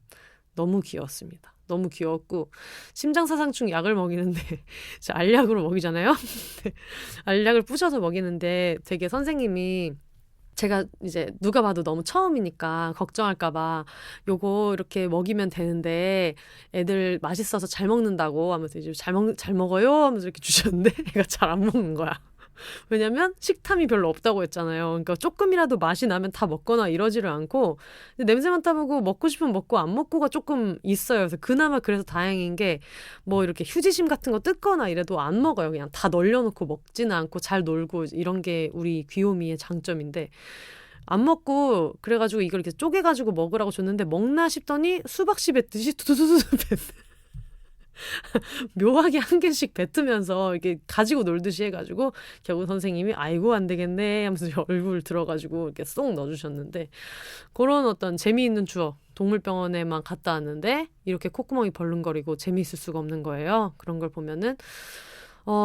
너무 귀여웠습니다. 너무 귀여웠고 심장사상충 약을 먹이는데 알약으로 먹이잖아요. 알약을 부셔서 먹이는데 되게 선생님이 제가 이제 누가 봐도 너무 처음이니까 걱정할까봐 요거 이렇게 먹이면 되는데 애들 맛있어서 잘 먹는다고 하면서 이제 잘 먹어요 하면서 이렇게 주셨는데 애가 잘 안 먹는 거야. 왜냐면 식탐이 별로 없다고 했잖아요. 그러니까 조금이라도 맛이 나면 다 먹거나 이러지를 않고 냄새 맡아보고 먹고 싶으면 먹고 안 먹고가 조금 있어요. 그래서 그래서 다행인 게 뭐 이렇게 휴지심 같은 거 뜯거나 이래도 안 먹어요. 그냥 다 널려놓고 먹지는 않고 잘 놀고 이런 게 우리 귀요미의 장점인데 안 먹고 그래가지고 이걸 이렇게 쪼개가지고 먹으라고 줬는데 먹나 싶더니 수박씨 뱉듯이 두두두두 묘하게 한 개씩 뱉으면서 이렇게 가지고 놀듯이 해가지고 결국 선생님이 아이고 안 되겠네 하면서 얼굴 들어가지고 이렇게 쏙 넣어주셨는데 그런 어떤 재미있는 추억 동물병원에만 갔다 왔는데 이렇게 콧구멍이 벌렁거리고 재미있을 수가 없는 거예요. 그런 걸 보면은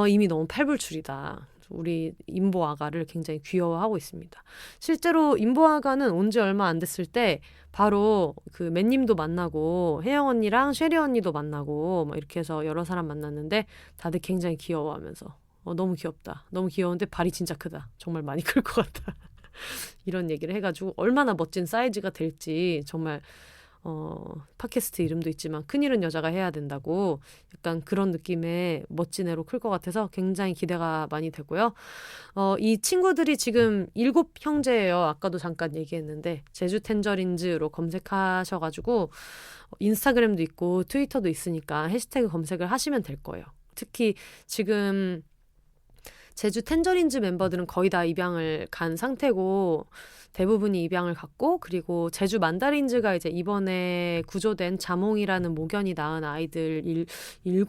이미 너무 팔불출이다. 우리 임보아가를 굉장히 귀여워하고 있습니다. 실제로 임보아가는 온 지 얼마 안 됐을 때 바로 그 맨님도 만나고 혜영 언니랑 쉐리 언니도 만나고 막 이렇게 해서 여러 사람 만났는데 다들 굉장히 귀여워하면서 너무 귀엽다. 너무 귀여운데 발이 진짜 크다. 정말 많이 클 것 같다. 이런 얘기를 해가지고 얼마나 멋진 사이즈가 될지 정말 팟캐스트 이름도 있지만 큰일은 여자가 해야 된다고 약간 그런 느낌의 멋진 애로 클 것 같아서 굉장히 기대가 많이 되고요. 이 친구들이 지금 7형제예요. 아까도 잠깐 얘기했는데 제주 텐저린즈로 검색하셔가지고 인스타그램도 있고 트위터도 있으니까 해시태그 검색을 하시면 될 거예요. 특히 지금 제주 텐저린즈 멤버들은 거의 다 입양을 간 상태고 대부분이 입양을 갔고 그리고 제주 만다린즈가 이제 이번에 구조된 자몽이라는 모견이 낳은 아이들 7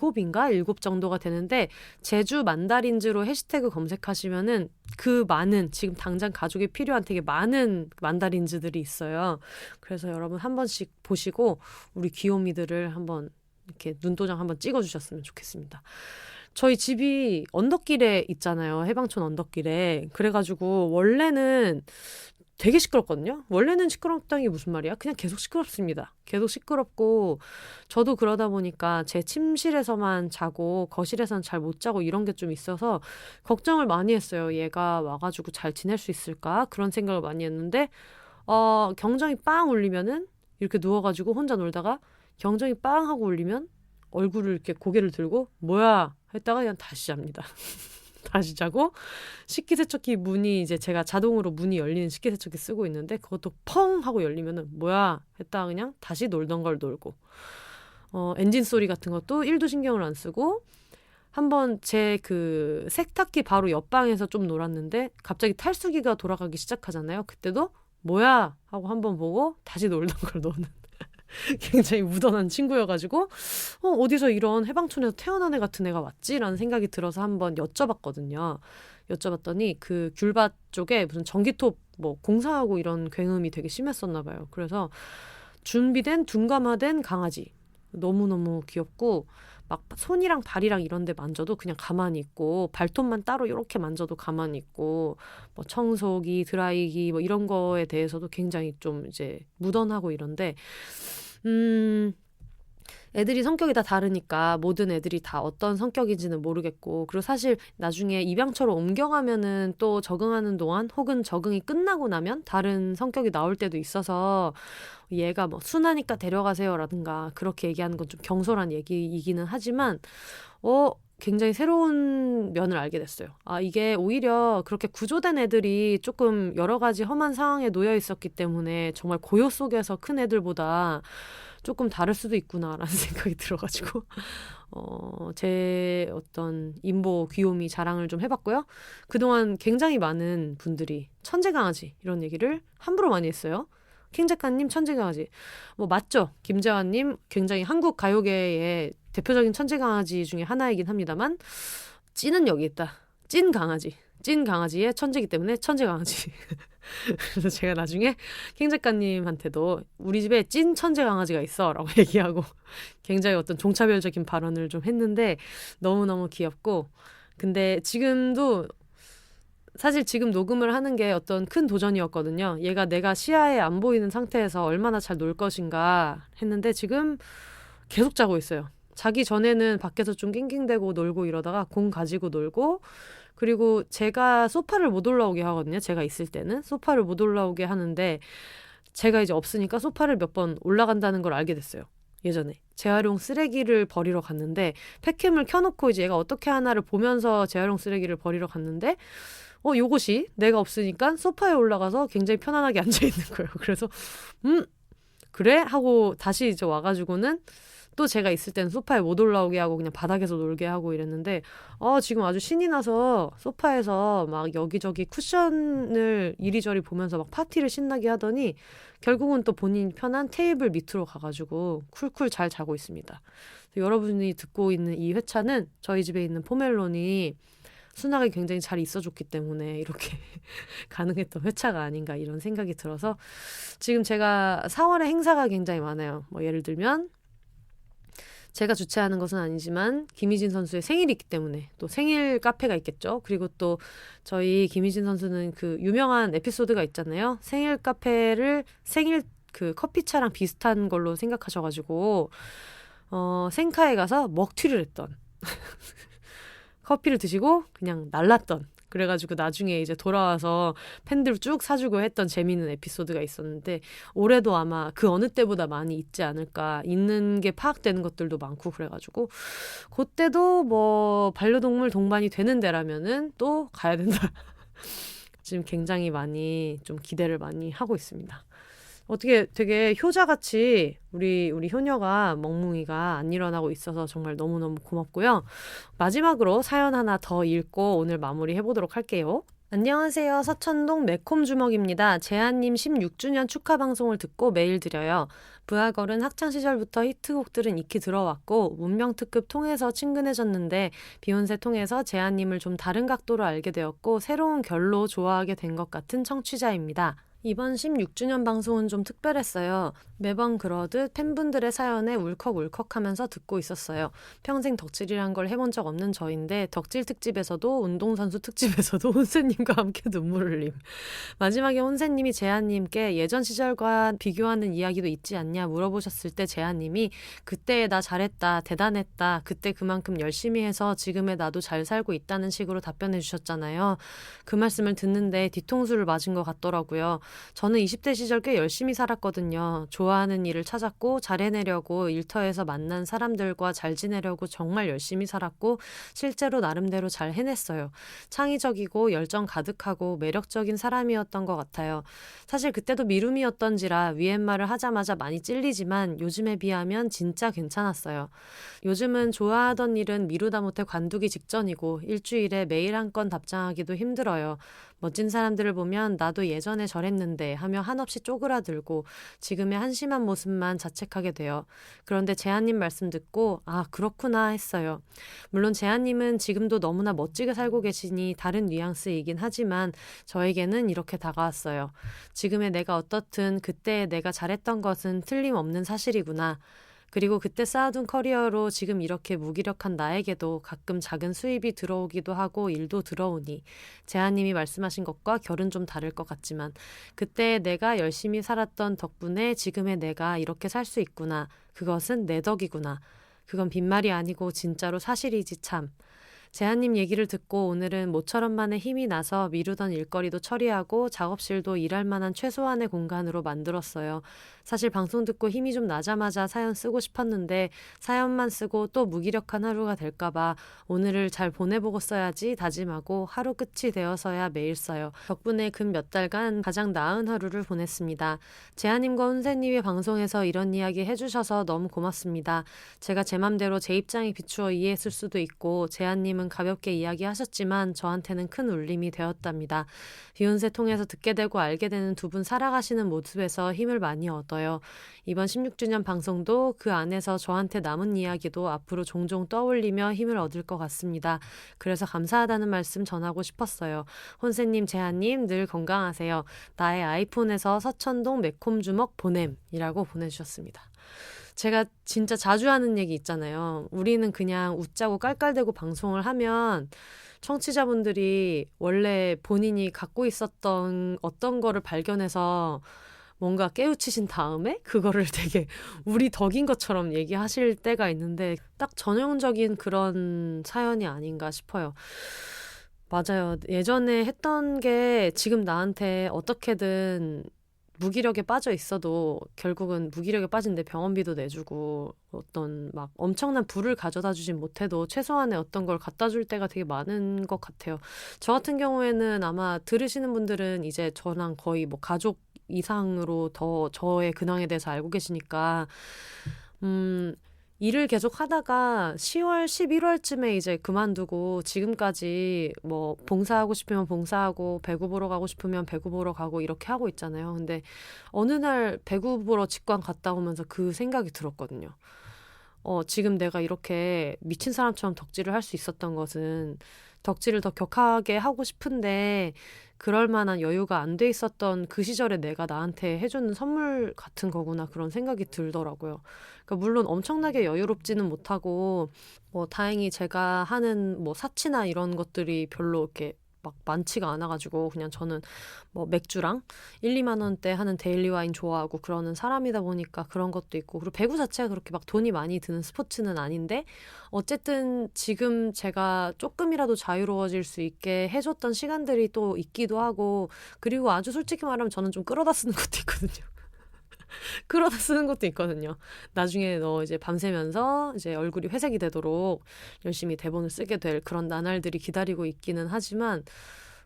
정도가 되는데 제주 만다린즈로 해시태그 검색하시면은 그 많은 지금 당장 가족이 필요한 되게 많은 만다린즈들이 있어요. 그래서 여러분 한 번씩 보시고 우리 귀요미들을 한번 이렇게 눈도장 한번 찍어주셨으면 좋겠습니다. 저희 집이 언덕길에 있잖아요. 해방촌 언덕길에. 그래가지고 원래는 되게 시끄럽거든요. 원래는 시끄럽다는 게 무슨 말이야? 그냥 계속 시끄럽습니다. 계속 시끄럽고 저도 그러다 보니까 제 침실에서만 자고 거실에서는 잘 못 자고 이런 게 좀 있어서 걱정을 많이 했어요. 얘가 와가지고 잘 지낼 수 있을까? 그런 생각을 많이 했는데 경정이 빵 울리면은 이렇게 누워가지고 혼자 놀다가 경정이 빵 하고 울리면 얼굴을 이렇게 고개를 들고 뭐야 했다가 그냥 다시 잡니다. 다시 자고 식기세척기 문이 이제 제가 자동으로 문이 열리는 식기세척기 쓰고 있는데 그것도 펑 하고 열리면은 뭐야 했다가 그냥 다시 놀던 걸 놀고 엔진 소리 같은 것도 1도 신경을 안 쓰고 한번 제 그 세탁기 바로 옆방에서 좀 놀았는데 갑자기 탈수기가 돌아가기 시작하잖아요. 그때도 뭐야 하고 한번 보고 다시 놀던 걸 노는 굉장히 무던한 친구여가지고 어디서 이런 해방촌에서 태어난 애 같은 애가 왔지라는 생각이 들어서 한번 여쭤봤거든요. 여쭤봤더니 그 귤밭 쪽에 무슨 전기톱 뭐 공사하고 이런 굉음이 되게 심했었나 봐요. 그래서 준비된 둔감화된 강아지 너무너무 귀엽고 막 손이랑 발이랑 이런 데 만져도 그냥 가만히 있고 발톱만 따로 이렇게 만져도 가만히 있고 뭐 청소기, 드라이기 뭐 이런 거에 대해서도 굉장히 좀 이제 무던하고 이런데 애들이 성격이 다 다르니까 모든 애들이 다 어떤 성격인지는 모르겠고 그리고 사실 나중에 입양처로 옮겨가면은 또 적응하는 동안 혹은 적응이 끝나고 나면 다른 성격이 나올 때도 있어서 얘가 뭐 순하니까 데려가세요라든가 그렇게 얘기하는 건 좀 경솔한 얘기이기는 하지만 굉장히 새로운 면을 알게 됐어요. 아, 이게 오히려 그렇게 구조된 애들이 조금 여러 가지 험한 상황에 놓여 있었기 때문에 정말 고요 속에서 큰 애들보다 조금 다를 수도 있구나라는 생각이 들어가지고 제 어떤 인보 귀요미 자랑을 좀 해봤고요. 그동안 굉장히 많은 분들이 천재강아지 이런 얘기를 함부로 많이 했어요. 킹 작가님 천재강아지 뭐 맞죠? 김재환님 굉장히 한국 가요계의 대표적인 천재강아지 중에 하나이긴 합니다만 찐은 여기 있다. 찐 강아지. 찐 강아지의 천재이기 때문에 천재강아지. 그래서 제가 나중에 킹 작가님한테도 우리 집에 찐 천재 강아지가 있어 라고 얘기하고 굉장히 어떤 종차별적인 발언을 좀 했는데 너무너무 귀엽고 근데 지금도 사실 지금 녹음을 하는 게 어떤 큰 도전이었거든요. 얘가 내가 시야에 안 보이는 상태에서 얼마나 잘 놀 것인가 했는데 지금 계속 자고 있어요. 자기 전에는 밖에서 좀 낑낑대고 놀고 이러다가 공 가지고 놀고 그리고 제가 소파를 못 올라오게 하거든요. 제가 있을 때는 소파를 못 올라오게 하는데 제가 이제 없으니까 소파를 몇 번 올라간다는 걸 알게 됐어요. 예전에 재활용 쓰레기를 버리러 갔는데 폐캠을 켜놓고 이제 얘가 어떻게 하나를 보면서 재활용 쓰레기를 버리러 갔는데 요것이 내가 없으니까 소파에 올라가서 굉장히 편안하게 앉아있는 거예요. 그래서 그래? 하고 다시 이제 와가지고는 또 제가 있을 때는 소파에 못 올라오게 하고 그냥 바닥에서 놀게 하고 이랬는데 지금 아주 신이 나서 소파에서 막 여기저기 쿠션을 이리저리 보면서 막 파티를 신나게 하더니 결국은 또 본인 편한 테이블 밑으로 가가지고 쿨쿨 잘 자고 있습니다. 여러분이 듣고 있는 이 회차는 저희 집에 있는 포멜론이 수납이 굉장히 잘 있어줬기 때문에 이렇게 가능했던 회차가 아닌가 이런 생각이 들어서 지금 제가 4월에 행사가 굉장히 많아요. 뭐 예를 들면 제가 주최하는 것은 아니지만 김희진 선수의 생일이 있기 때문에 또 생일 카페가 있겠죠. 그리고 또 저희 김희진 선수는 그 유명한 에피소드가 있잖아요. 생일 카페를 생일 그 커피차랑 비슷한 걸로 생각하셔가지고 생카에 가서 먹튀를 했던 커피를 드시고 그냥 날랐던 그래가지고 나중에 이제 돌아와서 팬들 쭉 사주고 했던 재미있는 에피소드가 있었는데 올해도 아마 그 어느 때보다 많이 있지 않을까 있는 게 파악되는 것들도 많고 그래가지고 그때도 뭐 반려동물 동반이 되는 데라면은 또 가야 된다. 지금 굉장히 많이 좀 기대를 많이 하고 있습니다. 어떻게 되게 효자같이 우리 효녀가 멍뭉이가 안 일어나고 있어서 정말 너무너무 고맙고요. 마지막으로 사연 하나 더 읽고 오늘 마무리해보도록 할게요. 안녕하세요. 서천동 매콤주먹입니다. 재한님 16주년 축하 방송을 듣고 메일 드려요. 부하걸은 학창시절부터 히트곡들은 익히 들어왔고 문명특급 통해서 친근해졌는데 비욘세 통해서 재한님을 좀 다른 각도로 알게 되었고 새로운 결로 좋아하게 된 것 같은 청취자입니다. 이번 16주년 방송은 좀 특별했어요. 매번 그러듯 팬분들의 사연에 울컥울컥하면서 듣고 있었어요. 평생 덕질이란 걸 해본 적 없는 저인데 덕질 특집에서도 운동선수 특집에서도 혼세님과 함께 눈물 흘림. 마지막에 혼세님이 재한님께 예전 시절과 비교하는 이야기도 있지 않냐 물어보셨을 때 재한님이 그때의 나 잘했다, 대단했다, 그때 그만큼 열심히 해서 지금의 나도 잘 살고 있다는 식으로 답변해 주셨잖아요. 그 말씀을 듣는데 뒤통수를 맞은 것 같더라고요. 저는 20대 시절 꽤 열심히 살았거든요. 좋아하는 일을 찾았고 잘 해내려고 일터에서 만난 사람들과 잘 지내려고 정말 열심히 살았고 실제로 나름대로 잘 해냈어요. 창의적이고 열정 가득하고 매력적인 사람이었던 것 같아요. 사실 그때도 미룸이었던지라 위엔말을 하자마자 많이 찔리지만 요즘에 비하면 진짜 괜찮았어요. 요즘은 좋아하던 일은 미루다 못해 관두기 직전이고 일주일에 메일 한 건 답장하기도 힘들어요. 멋진 사람들을 보면 나도 예전에 저랬는데 하며 한없이 쪼그라들고 지금의 한심한 모습만 자책하게 돼요. 그런데 재한님 말씀 듣고 아 그렇구나 했어요. 물론 재한님은 지금도 너무나 멋지게 살고 계시니 다른 뉘앙스이긴 하지만 저에게는 이렇게 다가왔어요. 지금의 내가 어떻든 그때의 내가 잘했던 것은 틀림없는 사실이구나. 그리고 그때 쌓아둔 커리어로 지금 이렇게 무기력한 나에게도 가끔 작은 수입이 들어오기도 하고 일도 들어오니 재하님이 말씀하신 것과 결은 좀 다를 것 같지만 그때 내가 열심히 살았던 덕분에 지금의 내가 이렇게 살 수 있구나. 그것은 내 덕이구나. 그건 빈말이 아니고 진짜로 사실이지 참. 재한님 얘기를 듣고 오늘은 모처럼만의 힘이 나서 미루던 일거리도 처리하고 작업실도 일할 만한 최소한의 공간으로 만들었어요. 사실 방송 듣고 힘이 좀 나자마자 사연 쓰고 싶었는데 사연만 쓰고 또 무기력한 하루가 될까봐 오늘을 잘 보내보고 써야지 다짐하고 하루 끝이 되어서야 매일 써요. 덕분에 근 몇 달간 가장 나은 하루를 보냈습니다. 재한님과 혼세님이 방송에서 이런 이야기 해주셔서 너무 고맙습니다. 제가 제 맘대로 제 입장에 비추어 이해했을 수도 있고 재한님은 가볍게 이야기하셨지만 저한테는 큰 울림이 되었답니다. 비욘세 통해서 듣게 되고 알게 되는 두 분 살아가시는 모습에서 힘을 많이 얻어요. 이번 16주년 방송도 그 안에서 저한테 남은 이야기도 앞으로 종종 떠올리며 힘을 얻을 것 같습니다. 그래서 감사하다는 말씀 전하고 싶었어요. 혼세님, 재한님 늘 건강하세요. 나의 아이폰에서 서천동 매콤 주먹 보냄이라고 보내주셨습니다. 제가 진짜 자주 하는 얘기 있잖아요. 우리는 그냥 웃자고 깔깔대고 방송을 하면 청취자분들이 원래 본인이 갖고 있었던 어떤 거를 발견해서 뭔가 깨우치신 다음에 그거를 되게 우리 덕인 것처럼 얘기하실 때가 있는데 딱 전형적인 그런 사연이 아닌가 싶어요. 맞아요. 예전에 했던 게 지금 나한테 어떻게든 무기력에 빠져 있어도 결국은 무기력에 빠진데 병원비도 내주고 어떤 막 엄청난 부를 가져다 주진 못해도 최소한의 어떤 걸 갖다 줄 때가 되게 많은 것 같아요. 저 같은 경우에는 아마 들으시는 분들은 이제 저랑 거의 뭐 가족 이상으로 더 저의 근황에 대해서 알고 계시니까 일을 계속 하다가 10월, 11월쯤에 이제 그만두고 지금까지 뭐 봉사하고 싶으면 봉사하고 배구 보러 가고 싶으면 배구 보러 가고 이렇게 하고 있잖아요. 근데 어느 날 배구 보러 직관 갔다 오면서 그 생각이 들었거든요. 지금 내가 이렇게 미친 사람처럼 덕질을 할 수 있었던 것은 덕질을 더 격하게 하고 싶은데 그럴 만한 여유가 안 돼 있었던 그 시절에 내가 나한테 해주는 선물 같은 거구나 그런 생각이 들더라고요. 그러니까 물론 엄청나게 여유롭지는 못하고 뭐 다행히 제가 하는 뭐 사치나 이런 것들이 별로 이렇게 막 많지가 않아가지고 그냥 저는 뭐 맥주랑 1, 2만 원대 하는 데일리 와인 좋아하고 그러는 사람이다 보니까 그런 것도 있고 그리고 배구 자체가 그렇게 막 돈이 많이 드는 스포츠는 아닌데 어쨌든 지금 제가 조금이라도 자유로워질 수 있게 해줬던 시간들이 또 있기도 하고 그리고 아주 솔직히 말하면 저는 좀 끌어다 쓰는 것도 있거든요. 끌어다 쓰는 것도 있거든요. 나중에 너 이제 밤새면서 이제 얼굴이 회색이 되도록 열심히 대본을 쓰게 될 그런 나날들이 기다리고 있기는 하지만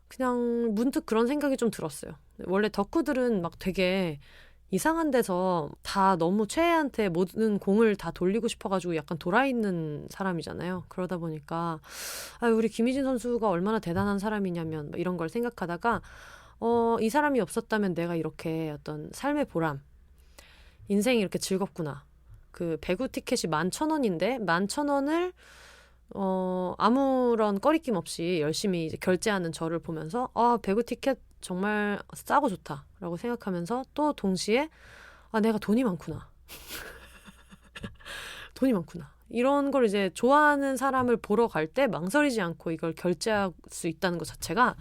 그냥 문득 그런 생각이 좀 들었어요. 원래 덕후들은 막 되게 이상한 데서 다 너무 최애한테 모든 공을 다 돌리고 싶어가지고 약간 돌아있는 사람이잖아요. 그러다 보니까 우리 김희진 선수가 얼마나 대단한 사람이냐면 이런 걸 생각하다가 이 사람이 없었다면 내가 이렇게 어떤 삶의 보람 인생이 이렇게 즐겁구나. 그 배구 티켓이 11,000원인데 11,000원을 아무런 꺼리낌 없이 열심히 이제 결제하는 저를 보면서 배구 티켓 정말 싸고 좋다라고 생각하면서 또 동시에 내가 돈이 많구나. 돈이 많구나. 이런 걸 이제 좋아하는 사람을 보러 갈 때 망설이지 않고 이걸 결제할 수 있다는 것 자체가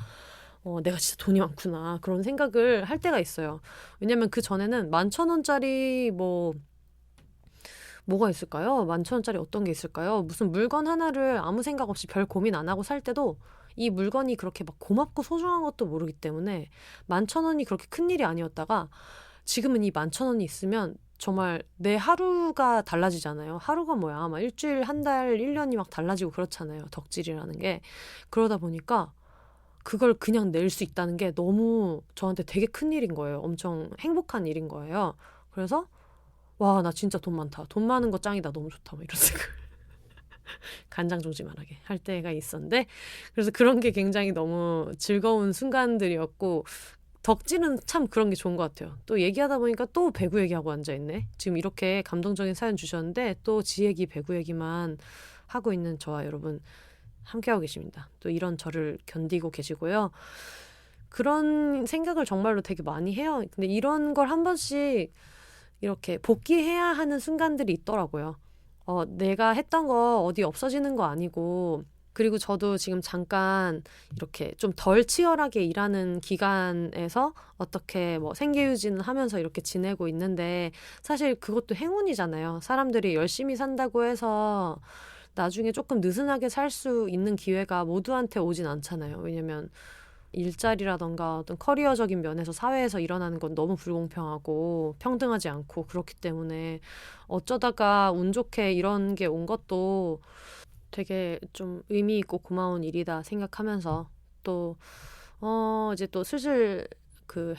내가 진짜 돈이 많구나 그런 생각을 할 때가 있어요. 왜냐면 그 전에는 11,000원짜리 뭐가 있을까요? 11,000원짜리 어떤 게 있을까요? 무슨 물건 하나를 아무 생각 없이 별 고민 안 하고 살 때도 이 물건이 그렇게 막 고맙고 소중한 것도 모르기 때문에 11,000원이 그렇게 큰일이 아니었다가 지금은 이 11,000원이 있으면 정말 내 하루가 달라지잖아요. 하루가 뭐야? 막 일주일, 한 달, 1년이 막 달라지고 그렇잖아요. 덕질이라는 게. 그러다 보니까 그걸 그냥 낼 수 있다는 게 너무 저한테 되게 큰 일인 거예요. 엄청 행복한 일인 거예요. 그래서 와, 나 진짜 돈 많다. 돈 많은 거 짱이다. 너무 좋다. 뭐 이런 생각 간장종지만하게 할 때가 있었는데 그래서 그런 게 굉장히 너무 즐거운 순간들이었고 덕질은 참 그런 게 좋은 것 같아요. 또 얘기하다 보니까 또 배구 얘기하고 앉아있네. 지금 이렇게 감동적인 사연 주셨는데 또 지 얘기 배구 얘기만 하고 있는 저와 여러분 함께하고 계십니다. 또 이런 저를 견디고 계시고요. 그런 생각을 정말로 되게 많이 해요. 근데 이런 걸 한 번씩 이렇게 복귀해야 하는 순간들이 있더라고요. 내가 했던 거 어디 없어지는 거 아니고, 그리고 저도 지금 잠깐 이렇게 좀 덜 치열하게 일하는 기간에서 어떻게 뭐 생계유지는 하면서 이렇게 지내고 있는데, 사실 그것도 행운이잖아요. 사람들이 열심히 산다고 해서 나중에 조금 느슨하게 살 수 있는 기회가 모두한테 오진 않잖아요. 왜냐면 일자리라던가 어떤 커리어적인 면에서 사회에서 일어나는 건 너무 불공평하고 평등하지 않고 그렇기 때문에 어쩌다가 운 좋게 이런 게 온 것도 되게 좀 의미 있고 고마운 일이다 생각하면서 또 이제 또 슬슬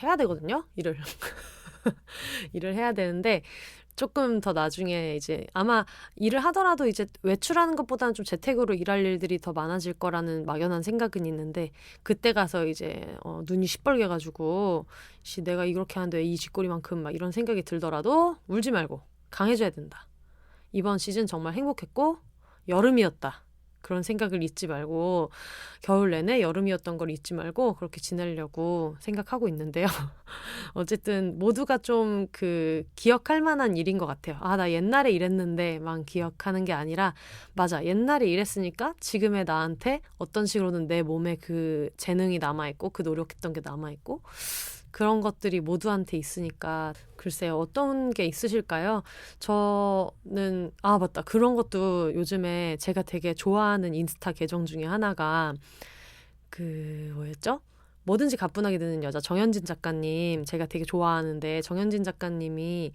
해야 되거든요. 일을 일을 해야 되는데 조금 더 나중에 이제 아마 일을 하더라도 이제 외출하는 것보다는 좀 재택으로 일할 일들이 더 많아질 거라는 막연한 생각은 있는데, 그때 가서 이제 눈이 시뻘게 가지고 내가 이렇게 하는데 왜 이 쥐꼬리만큼 막 이런 생각이 들더라도 울지 말고 강해져야 된다. 이번 시즌 정말 행복했고 여름이었다. 그런 생각을 잊지 말고, 겨울 내내 여름이었던 걸 잊지 말고 그렇게 지내려고 생각하고 있는데요. 어쨌든 모두가 좀 기억할 만한 일인 것 같아요. 나 옛날에 이랬는데만 기억하는 게 아니라, 맞아, 옛날에 이랬으니까 지금의 나한테 어떤 식으로든 내 몸에 그 재능이 남아있고 그 노력했던 게 남아있고 그런 것들이 모두한테 있으니까. 글쎄요, 어떤 게 있으실까요? 저는 맞다, 그런 것도 요즘에 제가 되게 좋아하는 인스타 계정 중에 하나가 뭐였죠? 뭐든지 가뿐하게 되는 여자 정현진 작가님, 제가 되게 좋아하는데, 정현진 작가님이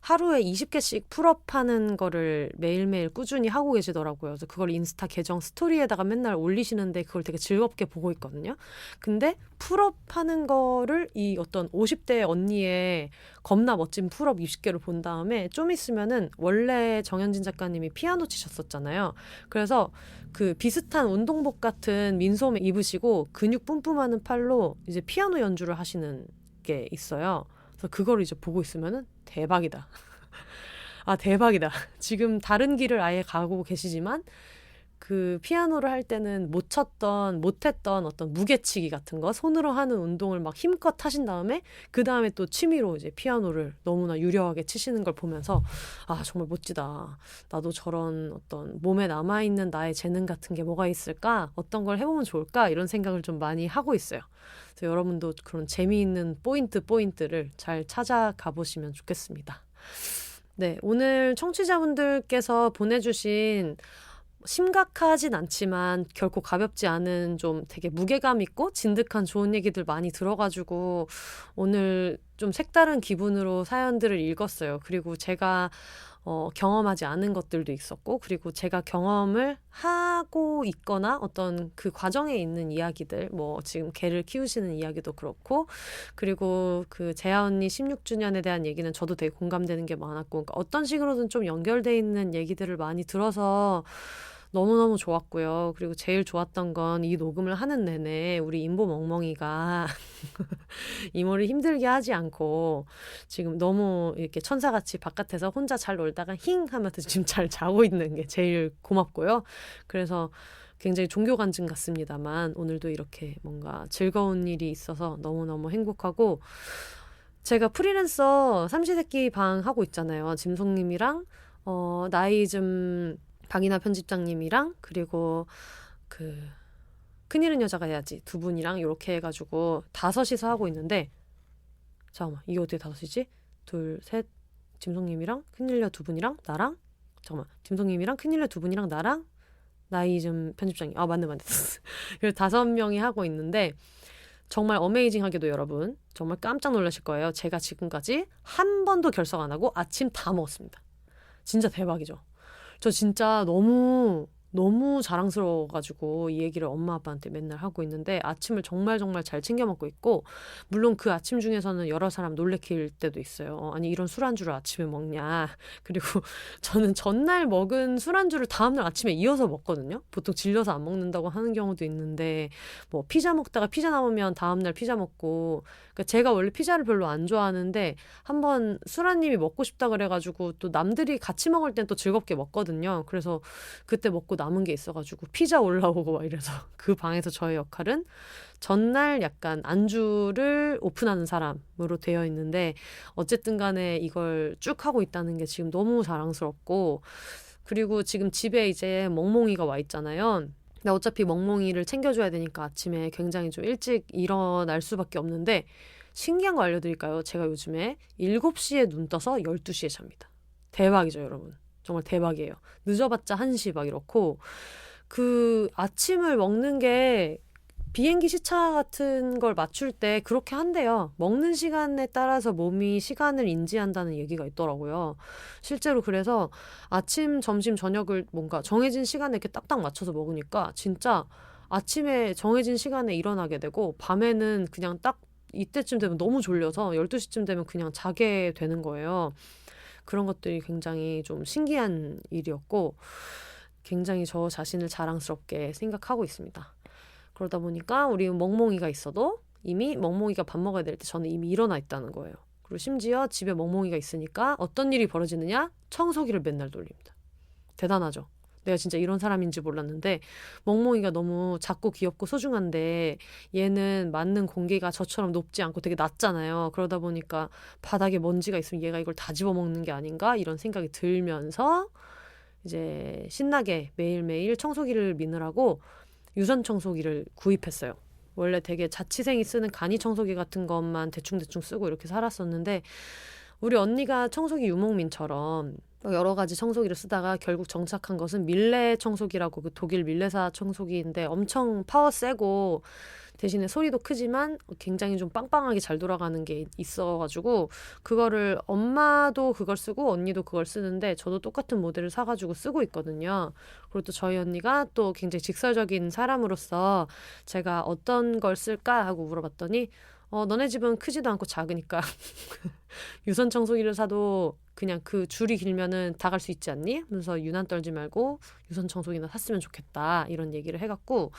하루에 20개씩 풀업하는 거를 매일매일 꾸준히 하고 계시더라고요. 그래서 그걸 인스타 계정 스토리에다가 맨날 올리시는데 그걸 되게 즐겁게 보고 있거든요. 근데 풀업하는 거를 이 어떤 50대 언니의 겁나 멋진 풀업 20개를 본 다음에 좀 있으면은, 원래 정현진 작가님이 피아노 치셨었잖아요. 그래서 그 비슷한 운동복 같은 민소매 입으시고 근육 뿜뿜하는 팔로 이제 피아노 연주를 하시는 게 있어요. 그래서 그걸 이제 보고 있으면은 대박이다. 대박이다. 지금 다른 길을 아예 가고 계시지만 그 피아노를 할 때는 못했던 어떤 무게치기 같은 거, 손으로 하는 운동을 막 힘껏 하신 다음에 그 다음에 또 취미로 이제 피아노를 너무나 유려하게 치시는 걸 보면서 정말 멋지다. 나도 저런 어떤 몸에 남아있는 나의 재능 같은 게 뭐가 있을까? 어떤 걸 해보면 좋을까? 이런 생각을 좀 많이 하고 있어요. 그래서 여러분도 그런 재미있는 포인트를 잘 찾아가 보시면 좋겠습니다. 네, 오늘 청취자분들께서 보내주신 심각하진 않지만 결코 가볍지 않은 좀 되게 무게감 있고 진득한 좋은 얘기들 많이 들어가지고 오늘 좀 색다른 기분으로 사연들을 읽었어요. 그리고 제가 경험하지 않은 것들도 있었고, 그리고 제가 경험을 하고 있거나 어떤 그 과정에 있는 이야기들, 뭐 지금 개를 키우시는 이야기도 그렇고, 그리고 재아 언니 16주년에 대한 얘기는 저도 되게 공감되는 게 많았고, 그러니까 어떤 식으로든 좀 연결돼 있는 얘기들을 많이 들어서 너무너무 좋았고요. 그리고 제일 좋았던 건 이 녹음을 하는 내내 우리 임보 멍멍이가 이모를 힘들게 하지 않고 지금 너무 이렇게 천사같이 바깥에서 혼자 잘 놀다가 힝 하면서 지금 잘 자고 있는 게 제일 고맙고요. 그래서 굉장히 종교간증 같습니다만 오늘도 이렇게 뭔가 즐거운 일이 있어서 너무너무 행복하고, 제가 프리랜서 삼시세끼 방 하고 있잖아요. 짐송님이랑 나이즘 박이나 편집장님이랑, 그리고 큰일은 여자가 해야지 두 분이랑 이렇게 해가지고 5이서 하고 있는데, 잠깐만, 이게 어떻게 5이지? 둘, 셋, 짐송님이랑 큰일녀 두 분이랑 나랑, 잠깐만, 짐송님이랑 큰일녀 두 분이랑 나랑 나이즘 편집장님, 맞네. 그래서 5명이 하고 있는데, 정말 어메이징하게도 여러분 정말 깜짝 놀라실 거예요. 제가 지금까지 한 번도 결석 안 하고 아침 다 먹었습니다. 진짜 대박이죠. 저 진짜 너무 자랑스러워가지고 이 얘기를 엄마 아빠한테 맨날 하고 있는데, 아침을 정말 잘 챙겨 먹고 있고, 물론 그 아침 중에서는 여러 사람 놀래킬 때도 있어요. 아니 이런 술안주를 아침에 먹냐. 그리고 저는 전날 먹은 술안주를 다음날 아침에 이어서 먹거든요. 보통 질려서 안 먹는다고 하는 경우도 있는데, 뭐 피자 먹다가 피자 남으면 다음날 피자 먹고, 그러니까 제가 원래 피자를 별로 안 좋아하는데 한번 수라님이 먹고 싶다 그래가지고 또 남들이 같이 먹을 땐 또 즐겁게 먹거든요. 그래서 그때 먹고 남은 게 있어가지고 피자 올라오고 막 이래서 그 방에서 저의 역할은 전날 약간 안주를 오픈하는 사람으로 되어 있는데 어쨌든 간에 이걸 쭉 하고 있다는 게 지금 너무 자랑스럽고 그리고 지금 집에 이제 멍멍이가 와 있잖아요. 근데 어차피 멍멍이를 챙겨줘야 되니까 아침에 굉장히 좀 일찍 일어날 수밖에 없는데 신기한 거 알려드릴까요? 제가 요즘에 7시에 눈 떠서 12시에 잡니다. 대박이죠, 여러분. 정말 대박이에요. 늦어봤자 1시 막 이렇고 그 아침을 먹는 게 비행기 시차 같은 걸 맞출 때 그렇게 한대요. 먹는 시간에 따라서 몸이 시간을 인지한다는 얘기가 있더라고요. 실제로 그래서 아침, 점심, 저녁을 뭔가 정해진 시간에 이렇게 딱딱 맞춰서 먹으니까 진짜 아침에 정해진 시간에 일어나게 되고 밤에는 그냥 딱 이때쯤 되면 너무 졸려서 12시쯤 되면 그냥 자게 되는 거예요. 그런 것들이 굉장히 좀 신기한 일이었고 굉장히 저 자신을 자랑스럽게 생각하고 있습니다. 그러다 보니까 우리 멍멍이가 있어도 이미 멍멍이가 밥 먹어야 될 때 저는 이미 일어나 있다는 거예요. 그리고 심지어 집에 멍멍이가 있으니까 어떤 일이 벌어지느냐? 청소기를 맨날 돌립니다. 대단하죠? 내가 진짜 이런 사람인지 몰랐는데 멍멍이가 너무 작고 귀엽고 소중한데 얘는 맞는 공기가 저처럼 높지 않고 되게 낮잖아요. 그러다 보니까 바닥에 먼지가 있으면 얘가 이걸 다 집어먹는 게 아닌가 이런 생각이 들면서 이제 신나게 매일매일 청소기를 미느라고 유선 청소기를 구입했어요. 원래 되게 자취생이 쓰는 간이 청소기 같은 것만 대충대충 쓰고 이렇게 살았었는데 우리 언니가 청소기 유목민처럼 여러 가지 청소기를 쓰다가 결국 정착한 것은 밀레 청소기라고 그 독일 밀레사 청소기인데 엄청 파워 세고 대신에 소리도 크지만 굉장히 좀 빵빵하게 잘 돌아가는 게 있어가지고 그거를 엄마도 그걸 쓰고 언니도 그걸 쓰는데 저도 똑같은 모델을 사가지고 쓰고 있거든요. 그리고 또 저희 언니가 또 굉장히 직설적인 사람으로서 제가 어떤 걸 쓸까 하고 물어봤더니 너네 집은 크지도 않고 작으니까 유선 청소기를 사도 그냥 그 줄이 길면은 다 갈 수 있지 않니? 하면서 유난 떨지 말고 유선 청소기나 샀으면 좋겠다 이런 얘기를 해갖고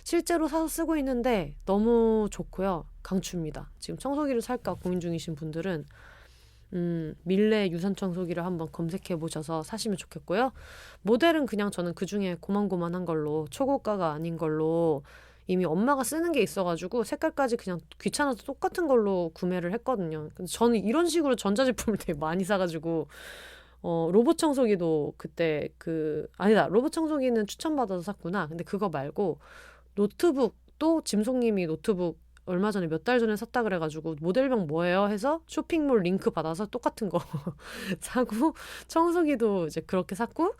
실제로 사서 쓰고 있는데 너무 좋고요. 강추입니다. 지금 청소기를 살까 고민 중이신 분들은 밀레 유선 청소기를 한번 검색해 보셔서 사시면 좋겠고요. 모델은 그냥 저는 그중에 고만고만한 걸로 초고가가 아닌 걸로 이미 엄마가 쓰는 게 있어가지고 색깔까지 그냥 귀찮아서 똑같은 걸로 구매를 했거든요. 근데 저는 이런 식으로 전자제품을 되게 많이 사가지고 로봇 청소기도 그때 아니다, 로봇 청소기는 추천받아서 샀구나. 근데 그거 말고 노트북도 짐송님이 노트북 얼마 전에 몇 달 전에 샀다 그래가지고 모델명 뭐예요? 해서 쇼핑몰 링크 받아서 똑같은 거 사고 청소기도 이제 그렇게 샀고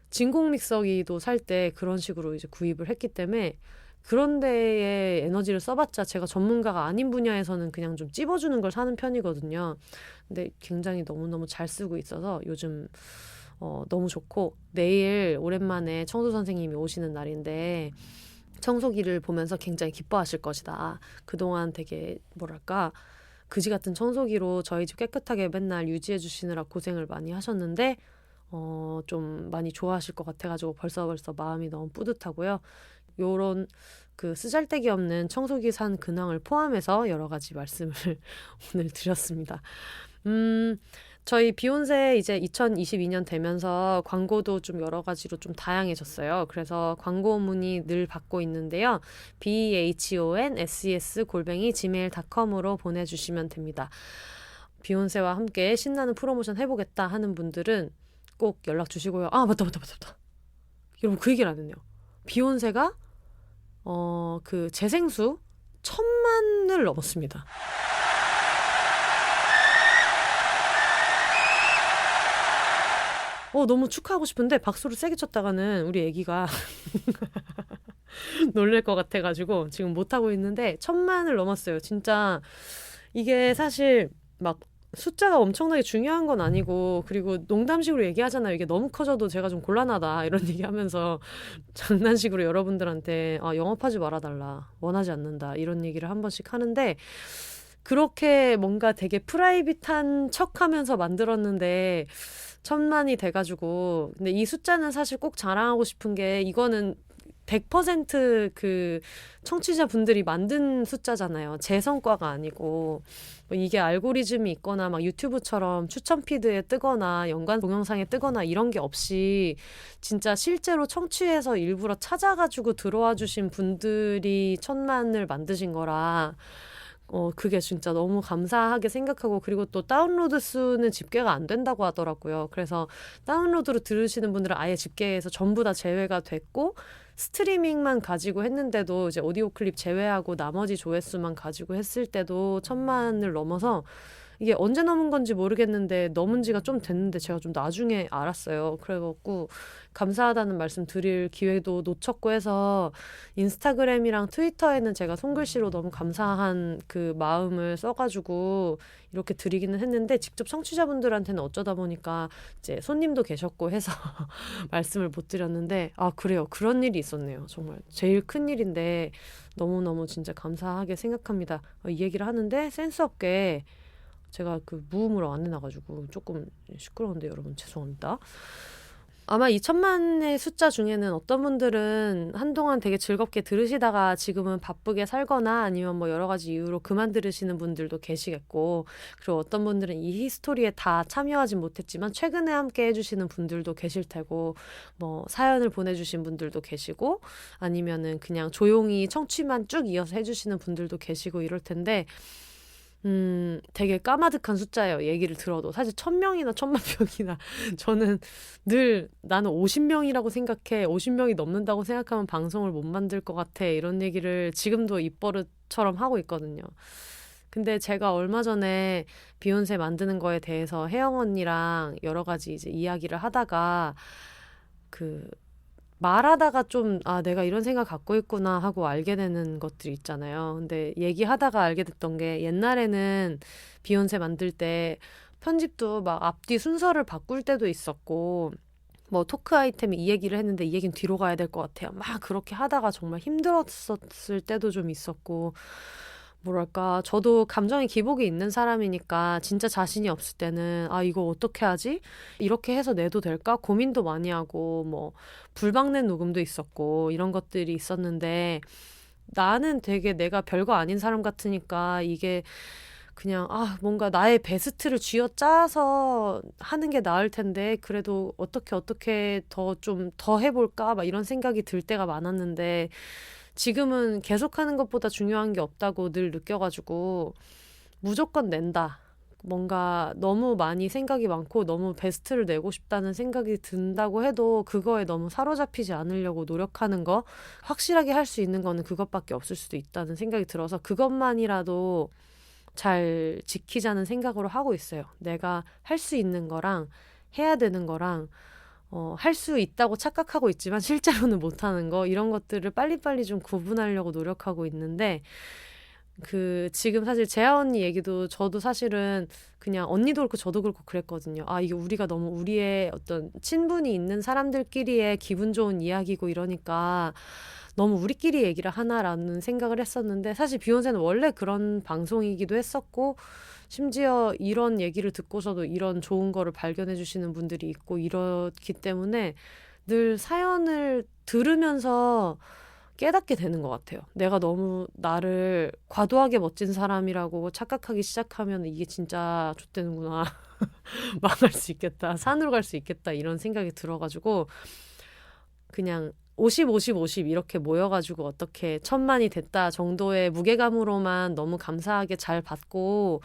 진공 믹서기도 살 때 그런 식으로 이제 구입을 했기 때문에 그런 데에 에너지를 써봤자 제가 전문가가 아닌 분야에서는 그냥 좀 찝어주는 걸 사는 편이거든요. 근데 굉장히 너무너무 잘 쓰고 있어서 요즘 너무 좋고 내일 오랜만에 청소 선생님이 오시는 날인데 청소기를 보면서 굉장히 기뻐하실 것이다. 그동안 되게 뭐랄까 그지 같은 청소기로 저희 집 깨끗하게 맨날 유지해 주시느라 고생을 많이 하셨는데 좀 많이 좋아하실 것 같아가지고 벌써 마음이 너무 뿌듯하고요. 요런 그 쓰잘데기 없는 청소기 산 근황을 포함해서 여러 가지 말씀을 오늘 드렸습니다. 저희 비욘세 이제 2022년 되면서 광고도 좀 여러 가지로 좀 다양해졌어요. 그래서 광고 문의 늘 받고 있는데요. behonses@gmail.com으로 보내주시면 됩니다. 비욘세와 함께 신나는 프로모션 해보겠다 하는 분들은 꼭 연락 주시고요. 아 맞다. 여러분 그 얘기를 안 했네요. 비욘세가 그 재생수 1,000만을 넘었습니다. 너무 축하하고 싶은데 박수를 세게 쳤다가는 우리 애기가 놀랄 것 같아가지고 지금 못하고 있는데 1,000만을 넘었어요. 진짜 이게 사실 막 숫자가 엄청나게 중요한 건 아니고 그리고 농담식으로 얘기하잖아요. 이게 너무 커져도 제가 좀 곤란하다 이런 얘기하면서 장난식으로 여러분들한테 영업하지 말아달라, 원하지 않는다 이런 얘기를 한 번씩 하는데 그렇게 뭔가 되게 프라이빗한 척하면서 만들었는데 1,000만이 돼가지고 근데 이 숫자는 사실 꼭 자랑하고 싶은 게 이거는 100% 청취자분들이 만든 숫자잖아요. 제 성과가 아니고. 뭐 이게 알고리즘이 있거나 막 유튜브처럼 추천 피드에 뜨거나 연관 동영상에 뜨거나 이런 게 없이 진짜 실제로 청취해서 일부러 찾아가지고 들어와 주신 분들이 1000만을 만드신 거라 그게 진짜 너무 감사하게 생각하고, 그리고 또 다운로드 수는 집계가 안 된다고 하더라고요. 그래서 다운로드로 들으시는 분들은 아예 집계에서 전부 다 제외가 됐고, 스트리밍만 가지고 했는데도 이제 오디오 클립 제외하고 나머지 조회수만 가지고 했을 때도 1000만을 넘어서, 이게 언제 넘은 건지 모르겠는데 넘은 지가 좀 됐는데 제가 좀 나중에 알았어요. 그래갖고 감사하다는 말씀 드릴 기회도 놓쳤고 해서 인스타그램이랑 트위터에는 제가 손글씨로 너무 감사한 그 마음을 써가지고 이렇게 드리기는 했는데, 직접 청취자분들한테는 어쩌다 보니까 이제 손님도 계셨고 해서 말씀을 못 드렸는데, 그래요. 그런 일이 있었네요. 정말 제일 큰 일인데 너무너무 진짜 감사하게 생각합니다. 이 얘기를 하는데 센스 없게 제가 그 무음으로 안 해놔가지고 조금 시끄러운데 여러분 죄송합니다. 아마 이 1000만의 숫자 중에는 어떤 분들은 한동안 되게 즐겁게 들으시다가 지금은 바쁘게 살거나 아니면 뭐 여러 가지 이유로 그만 들으시는 분들도 계시겠고, 그리고 어떤 분들은 이 히스토리에 다 참여하진 못했지만 최근에 함께 해주시는 분들도 계실 테고, 뭐 사연을 보내주신 분들도 계시고, 아니면은 그냥 조용히 청취만 쭉 이어서 해주시는 분들도 계시고 이럴 텐데, 되게 까마득한 숫자예요. 얘기를 들어도. 사실 1000명이나 1000만 명이나 저는 늘 나는 50명이라고 생각해. 50명이 넘는다고 생각하면 방송을 못 만들 것 같아. 이런 얘기를 지금도 입버릇처럼 하고 있거든요. 근데 제가 얼마 전에 비욘세 만드는 거에 대해서 혜영 언니랑 여러 가지 이제 이야기를 하다가 말하다가 좀 내가 이런 생각 갖고 있구나 하고 알게 되는 것들이 있잖아요. 근데 얘기하다가 알게 됐던 게, 옛날에는 비욘세 만들 때 편집도 막 앞뒤 순서를 바꿀 때도 있었고, 뭐 토크 아이템이 이 얘기를 했는데 이 얘기는 뒤로 가야 될 것 같아요. 막 그렇게 하다가 정말 힘들었을 때도 좀 있었고, 뭐랄까, 저도 감정의 기복이 있는 사람이니까 진짜 자신이 없을 때는 이거 어떻게 하지? 이렇게 해서 내도 될까? 고민도 많이 하고, 뭐 불방낸 녹음도 있었고 이런 것들이 있었는데, 나는 되게 내가 별거 아닌 사람 같으니까 이게 그냥 뭔가 나의 베스트를 쥐어짜서 하는 게 나을 텐데, 그래도 어떻게 더 해볼까? 막 이런 생각이 들 때가 많았는데, 지금은 계속하는 것보다 중요한 게 없다고 늘 느껴가지고 무조건 낸다. 뭔가 너무 많이 생각이 많고 너무 베스트를 내고 싶다는 생각이 든다고 해도 그거에 너무 사로잡히지 않으려고 노력하는 거, 확실하게 할 수 있는 거는 그것밖에 없을 수도 있다는 생각이 들어서 그것만이라도 잘 지키자는 생각으로 하고 있어요. 내가 할 수 있는 거랑 해야 되는 거랑 할 수 있다고 착각하고 있지만 실제로는 못하는 거, 이런 것들을 빨리빨리 좀 구분하려고 노력하고 있는데, 지금 사실 재아 언니 얘기도 저도 사실은 그냥 언니도 그렇고 저도 그렇고 그랬거든요. 이게 우리가 너무 우리의 어떤 친분이 있는 사람들끼리의 기분 좋은 이야기고 이러니까 너무 우리끼리 얘기를 하나라는 생각을 했었는데, 사실 비욘세는 원래 그런 방송이기도 했었고, 심지어 이런 얘기를 듣고서도 이런 좋은 거를 발견해 주시는 분들이 있고 이렇기 때문에 늘 사연을 들으면서 깨닫게 되는 것 같아요. 내가 너무 나를 과도하게 멋진 사람이라고 착각하기 시작하면 이게 진짜 좆되는구나. 망할 수 있겠다. 산으로 갈 수 있겠다. 이런 생각이 들어가지고 그냥 50, 50, 50 이렇게 모여가지고 어떻게 1000만이 됐다 정도의 무게감으로만 너무 감사하게 잘 받고,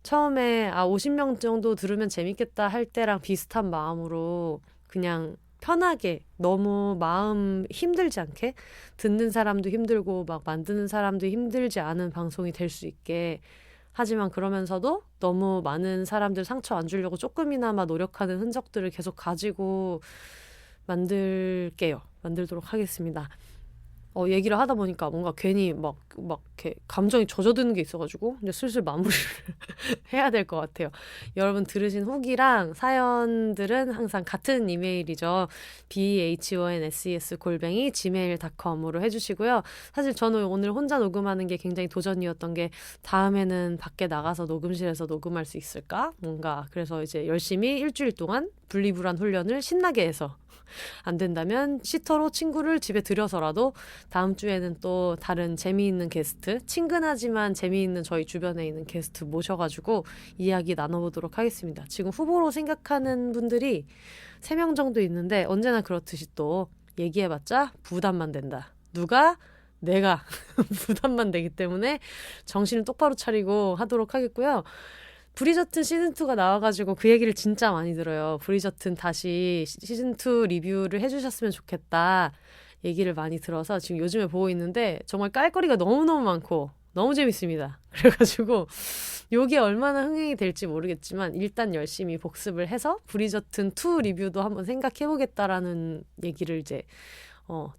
처음에 50명 정도 들으면 재밌겠다 할 때랑 비슷한 마음으로 그냥 편하게, 너무 마음 힘들지 않게, 듣는 사람도 힘들고 막 만드는 사람도 힘들지 않은 방송이 될 수 있게, 하지만 그러면서도 너무 많은 사람들 상처 안 주려고 조금이나마 노력하는 흔적들을 계속 가지고 만들도록 하겠습니다. 얘기를 하다 보니까 뭔가 괜히 막 이렇게 감정이 젖어드는 게 있어가지고 이제 슬슬 마무리를 해야 될 것 같아요. 여러분 들으신 후기랑 사연들은 항상 같은 이메일이죠. BHONSES@gmail.com으로 해주시고요. 사실 저는 오늘 혼자 녹음하는 게 굉장히 도전이었던 게, 다음에는 밖에 나가서 녹음실에서 녹음할 수 있을까? 뭔가 그래서 이제 열심히 일주일 동안 분리불안 훈련을 신나게 해서 안 된다면 시터로 친구를 집에 들여서라도 다음 주에는 또 다른 재미있는 게스트, 친근하지만 재미있는 저희 주변에 있는 게스트 모셔가지고 이야기 나눠보도록 하겠습니다. 지금 후보로 생각하는 분들이 3명 정도 있는데 언제나 그렇듯이 또 얘기해봤자 부담만 된다. 누가? 내가 부담만 되기 때문에 정신을 똑바로 차리고 하도록 하겠고요. 브리저튼 시즌2가 나와가지고 그 얘기를 진짜 많이 들어요. 브리저튼 다시 시즌2 리뷰를 해주셨으면 좋겠다 얘기를 많이 들어서 지금 요즘에 보고 있는데 정말 깔거리가 너무너무 많고 너무 재밌습니다. 그래가지고 요게 얼마나 흥행이 될지 모르겠지만 일단 열심히 복습을 해서 브리저튼2 리뷰도 한번 생각해보겠다라는 얘기를 이제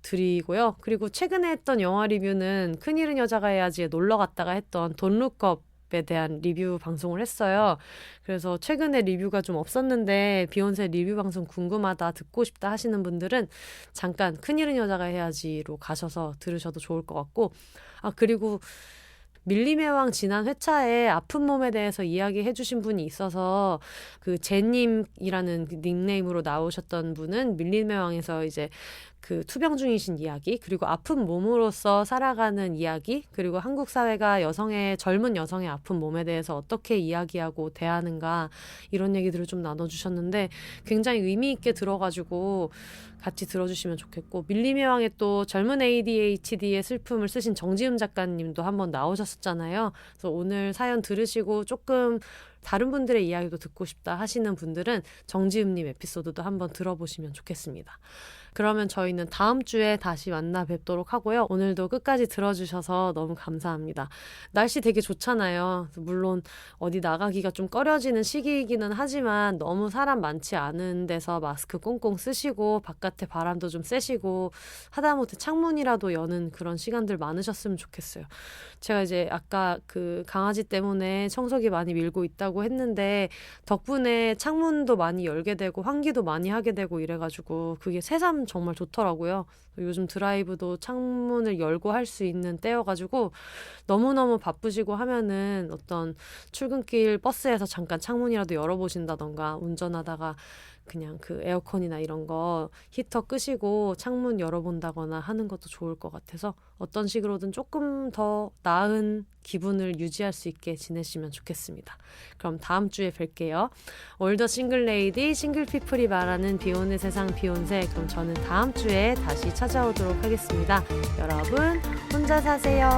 드리고요. 그리고 최근에 했던 영화 리뷰는 큰일은 여자가 해야지에 놀러 갔다가 했던 Don't Look Up에 대한 리뷰 방송을 했어요. 그래서 최근에 리뷰가 좀 없었는데 비욘세 리뷰 방송 궁금하다, 듣고 싶다 하시는 분들은 잠깐 큰일은 여자가 해야지로 가셔서 들으셔도 좋을 것 같고, 그리고 밀림의 왕 지난 회차에 아픈 몸에 대해서 이야기해 주신 분이 있어서 그 제님이라는 닉네임으로 나오셨던 분은 밀림의 왕에서 이제 그 투병 중이신 이야기, 그리고 아픈 몸으로서 살아가는 이야기, 그리고 한국 사회가 젊은 여성의 아픈 몸에 대해서 어떻게 이야기하고 대하는가 이런 얘기들을 좀 나눠주셨는데 굉장히 의미 있게 들어가지고 같이 들어주시면 좋겠고, 밀림의 왕에 또 젊은 ADHD의 슬픔을 쓰신 정지음 작가님도 한번 나오셨었잖아요. 그래서 오늘 사연 들으시고 조금 다른 분들의 이야기도 듣고 싶다 하시는 분들은 정지음님 에피소드도 한번 들어보시면 좋겠습니다. 그러면 저희는 다음 주에 다시 만나 뵙도록 하고요. 오늘도 끝까지 들어주셔서 너무 감사합니다. 날씨 되게 좋잖아요. 물론 어디 나가기가 좀 꺼려지는 시기이기는 하지만 너무 사람 많지 않은 데서 마스크 꽁꽁 쓰시고 바깥에 바람도 좀 쐬시고 하다못해 창문이라도 여는 그런 시간들 많으셨으면 좋겠어요. 제가 이제 아까 그 강아지 때문에 청소기 많이 밀고 있다고 했는데 덕분에 창문도 많이 열게 되고 환기도 많이 하게 되고 이래가지고 그게 새삼 정말 좋더라고요. 요즘 드라이브도 창문을 열고 할 수 있는 때여가지고 너무너무 바쁘시고 하면은 어떤 출근길 버스에서 잠깐 창문이라도 열어보신다던가 운전하다가 그냥 그 에어컨이나 이런 거 히터 끄시고 창문 열어본다거나 하는 것도 좋을 것 같아서 어떤 식으로든 조금 더 나은 기분을 유지할 수 있게 지내시면 좋겠습니다. 그럼 다음 주에 뵐게요. 올더 싱글 레이디, 싱글 피플이 말하는 비혼의 세상 비혼세. 그럼 저는 다음 주에 다시 찾아오도록 하겠습니다. 여러분 혼자 사세요.